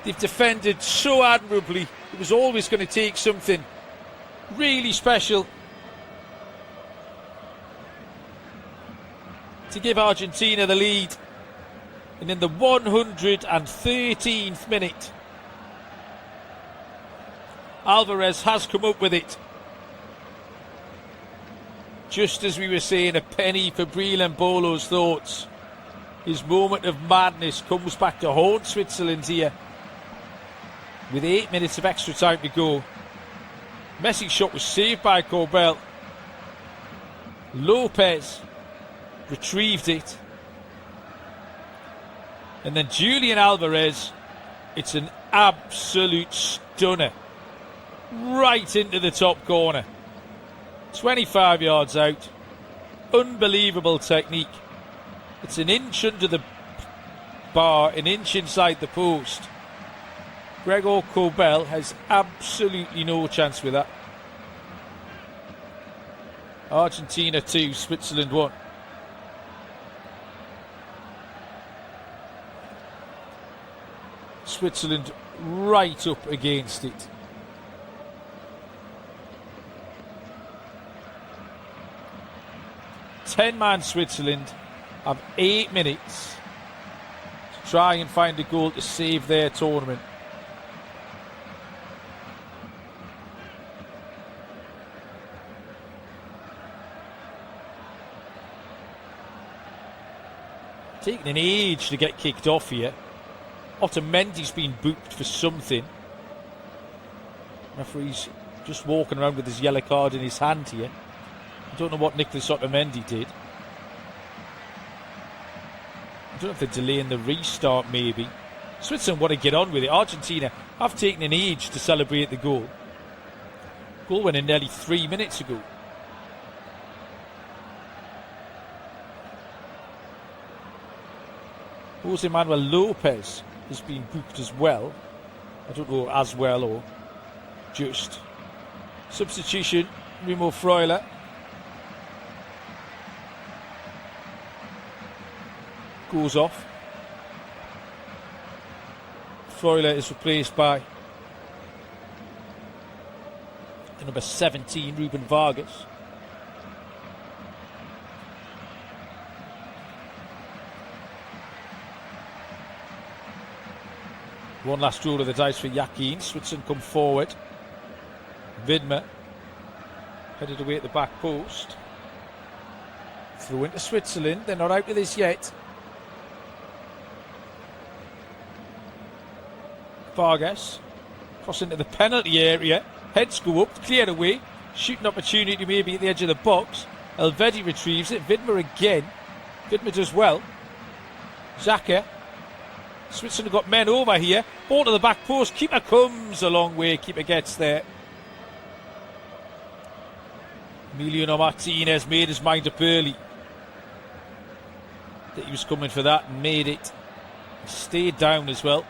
They've defended so admirably. It was always going to take something really special to give Argentina the lead. And in the 113th minute, Alvarez has come up with it. Just as we were saying, a penny for Breel Bolo's thoughts. His moment of madness comes back to haunt Switzerland here. With 8 minutes of extra time to go. Messi's shot was saved by Corbell. Lopez retrieved it. And then Julian Alvarez, it's an absolute stunner. Right into the top corner. 25 yards out. Unbelievable technique. It's an inch under the bar, an inch inside the post. Gregor Corbell has absolutely no chance with that. Argentina 2, Switzerland 1. Switzerland right up against it. Ten-man Switzerland have 8 minutes to try and find a goal to save their tournament. Taking an age to get kicked off here. Otamendi's been booked for something. Referee's just walking around with his yellow card in his hand here. I don't know what Nicolas Otamendi did. I don't know if they're delaying the restart maybe. Switzerland want to get on with it. Argentina have taken an age to celebrate the goal. Goal went in nearly 3 minutes ago. Jose Manuel Lopez has been booked as well. I don't know as well or just. Substitution, Remo Freuler. Goes off. Freuler is replaced by the number 17, Ruben Vargas. One last roll of the dice for Yakin. Switzerland come forward. Widmer headed away at the back post. Through into Switzerland. They're not out of this yet. Vargas cross into the penalty area. Heads go up, cleared away. Shooting opportunity maybe at the edge of the box. Elvedi retrieves it. Widmer again. Widmer does well. Xhaka. Switzerland got men over here. Ball to the back post. Keeper comes a long way. Keeper gets there. Emiliano Martinez made his mind up early that he was coming for that and made it. He stayed down as well.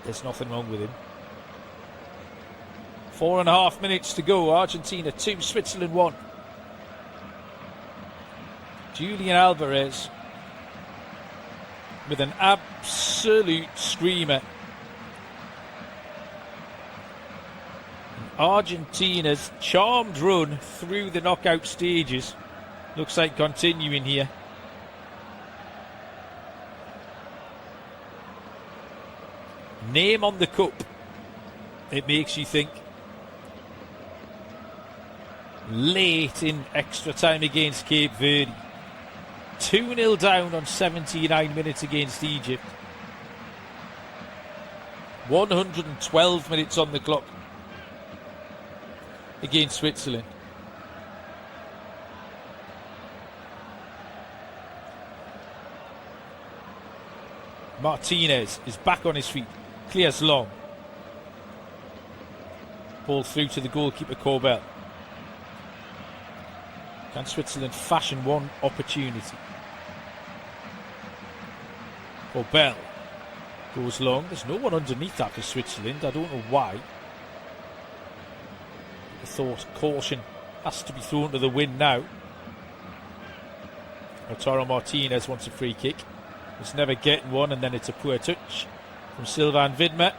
There's nothing wrong with him. 4.5 minutes to go. Argentina 2, Switzerland 1. Julian Alvarez with an absolute screamer. Argentina's charmed run through the knockout stages looks like continuing here. name on the cup. It makes you think. Late in extra time against Cape Verde. 2-0 down on 79 minutes against Egypt. 112 minutes on the clock against Switzerland. Martinez is back on his feet. Clears long. Ball through to the goalkeeper Corbell. Can Switzerland fashion one opportunity? Corbell goes long. There's no one underneath that for Switzerland. I don't know why. I thought caution has to be thrown to the wind now. Lautaro Martinez wants a free kick. He's never getting one, and then it's a poor touch from Sylvain Widmer.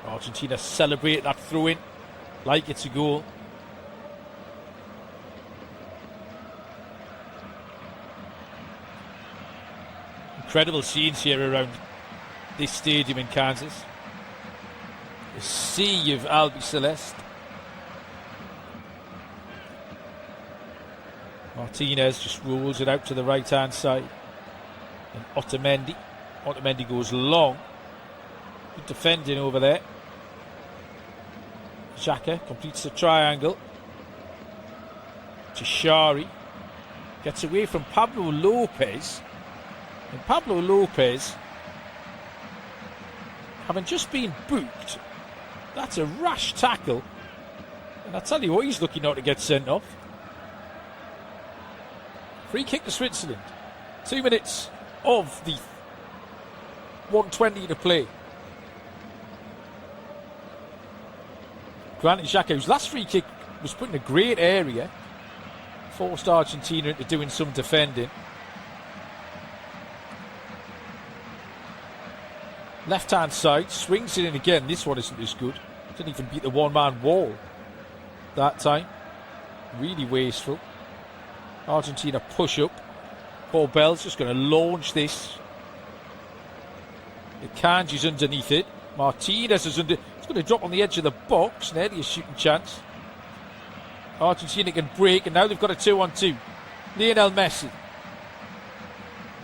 Argentina celebrate that throw-in like it's a goal. Incredible scenes here around this stadium in Kansas. A sea of Albi Celeste. Martinez just rolls it out to the right hand side. And Otamendi goes long. Good defending over there. Xhaka completes the triangle. Chishari gets away from Pablo Lopez. And Pablo Lopez, having just been booked, that's a rash tackle. And I tell you what, he's lucky not to get sent off. Free kick to Switzerland. 2 minutes of the 120 to play. Granit Xhaka, whose last free kick was put in a great area, forced Argentina into doing some defending. Left hand side, swings it in again. This one isn't as good. Didn't even beat the one-man wall that time. Really wasteful. Argentina push up. Corbell's just going to launch this. The Kanji's underneath it. Martinez is under. It's going to drop on the edge of the box. Nearly a shooting chance. Argentina can break, and now they've got a 2-on-2. Lionel Messi.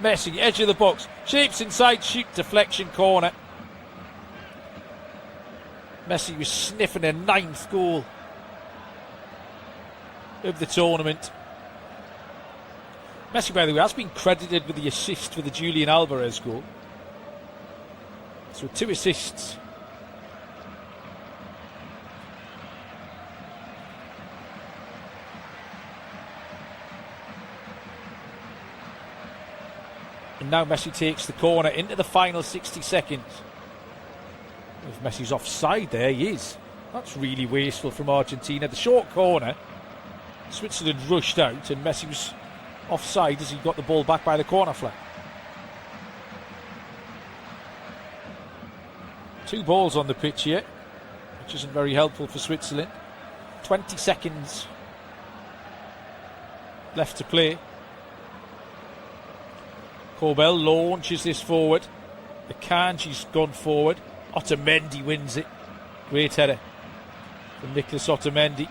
Messi, edge of the box. Shapes inside, shoot, deflection, corner. Messi was sniffing a 9th goal of the tournament. Messi, by the way, has been credited with the assist for the Julian Alvarez goal. So 2 assists. And now Messi takes the corner into the final 60 seconds. If Messi's offside there, he is. That's really wasteful from Argentina. The short corner, Switzerland rushed out and Messi was offside as he got the ball back by the corner flag. 2 balls on the pitch here, which isn't very helpful for Switzerland. 20 seconds left to play. Corbell launches this forward. The Kanji's gone forward. Otamendi wins it. Great header from Nicolas Otamendi.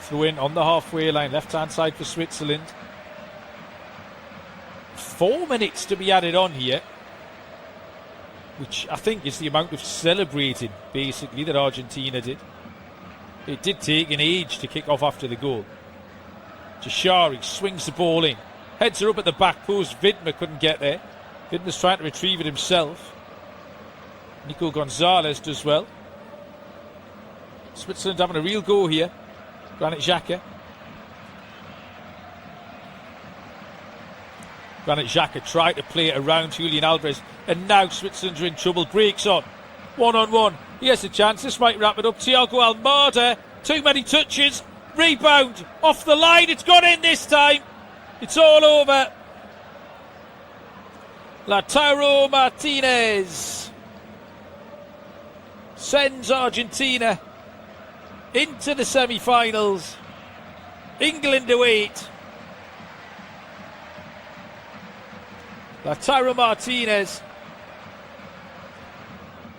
Throw in on the halfway line, left hand side for Switzerland. 4 minutes to be added on here, which I think is the amount of celebrating basically that Argentina did. It did take an age to kick off after the goal. Chishari swings the ball in. Heads her up at the back post. Widmer couldn't get there. Widmer's trying to retrieve it himself. Nico Gonzalez does well. Switzerland having a real go here. Granit Xhaka. Granit Xhaka tried to play it around Julian Alvarez, and now Switzerland are in trouble. Breaks on. 1-on-1. He has a chance. This might wrap it up. Thiago Almada. Too many touches. Rebound. Off the line. It's gone in this time. It's all over. Lautaro Martinez sends Argentina into the semi-finals. England await. Lautaro Martinez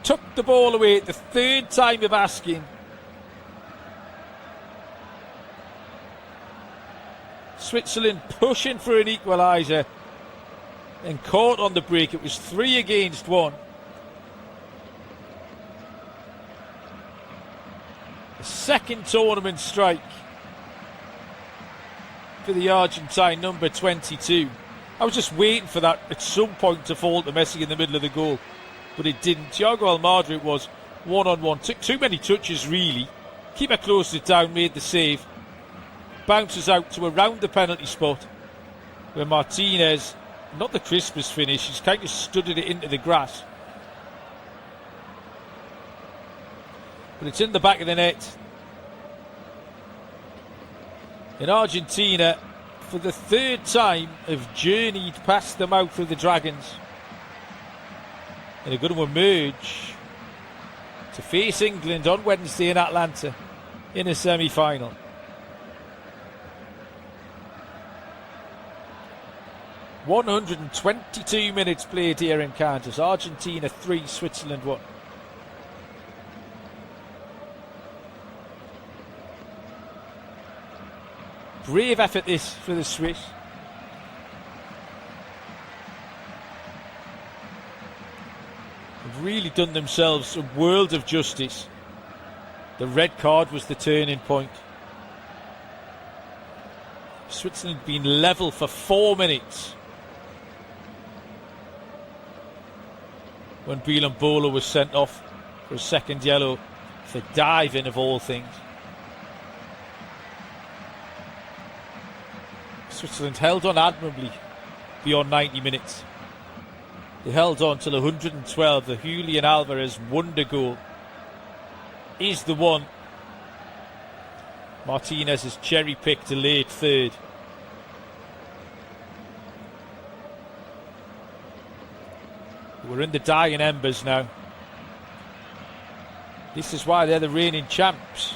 took the ball away at the third time of asking. Switzerland pushing for an equaliser and caught on the break. It was 3 against 1. The second tournament strike for the Argentine number 22. I was just waiting for that at some point to fall to Messi in the middle of the goal, but it didn't. Thiago Almada, it was one-on-one. Took too many touches, really. Keeper closed it down, made the save. Bounces out to around the penalty spot, where Martinez, not the crispest finish, he's kind of studded it into the grass. But it's in the back of the net. In Argentina, for the third time, have journeyed past the mouth of the Dragons and are going to emerge to face England on Wednesday in Atlanta in a semi-final. "122 minutes played here in Kansas. Argentina 3, Switzerland 1. Brave effort this for the Swiss. They've really done themselves a world of justice. The red card was the turning point. Switzerland been level for 4 minutes when Bilan Bolo was sent off for a second yellow for diving, of all things. Switzerland held on admirably beyond 90 minutes. They held on till 112. The Julian Alvarez wonder goal is the one. Martinez has cherry-picked a late third. We're in the dying embers now. This is why they're the reigning champs.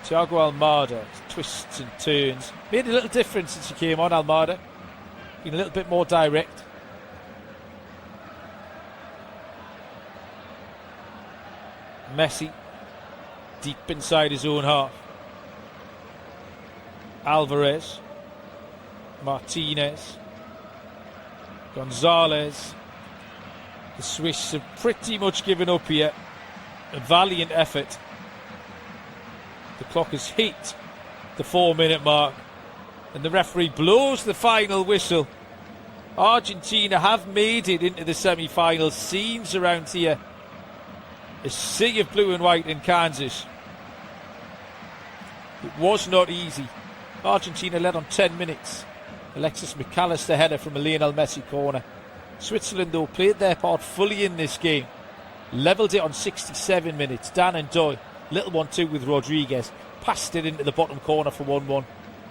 Thiago Almada, twists and turns. Made a little difference since he came on, Almada. Been a little bit more direct. Messi, deep inside his own half. Alvarez, Martinez, Gonzalez. The Swiss have pretty much given up here. A valiant effort. The clock has hit the 4-minute mark and the referee blows the final whistle. Argentina have made it into the semi-final. Scenes around here, a sea of blue and white in Kansas. It was not easy. Argentina led on 10 minutes. Alexis McAllister header from a Lionel Messi corner. Switzerland, though, played their part fully in this game. Levelled it on 67 minutes. Dan and Doy, little 1-2 with Rodriguez. Passed it into the bottom corner for 1-1.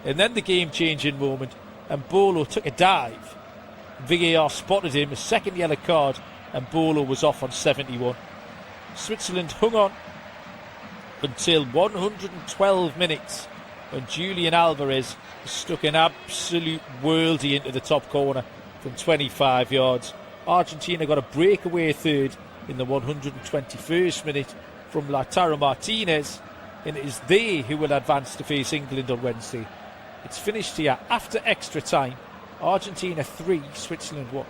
And then the game-changing moment. And Bolo took a dive. VAR spotted him, a second yellow card, and Bolo was off on 71. Switzerland hung on until 112 minutes when Julian Alvarez stuck an absolute worldie into the top corner from 25 yards. Argentina got a breakaway third in the 121st minute from Lautaro Martinez, and it is they who will advance to face England on Wednesday. It's finished here after extra time. Argentina 3, Switzerland 1.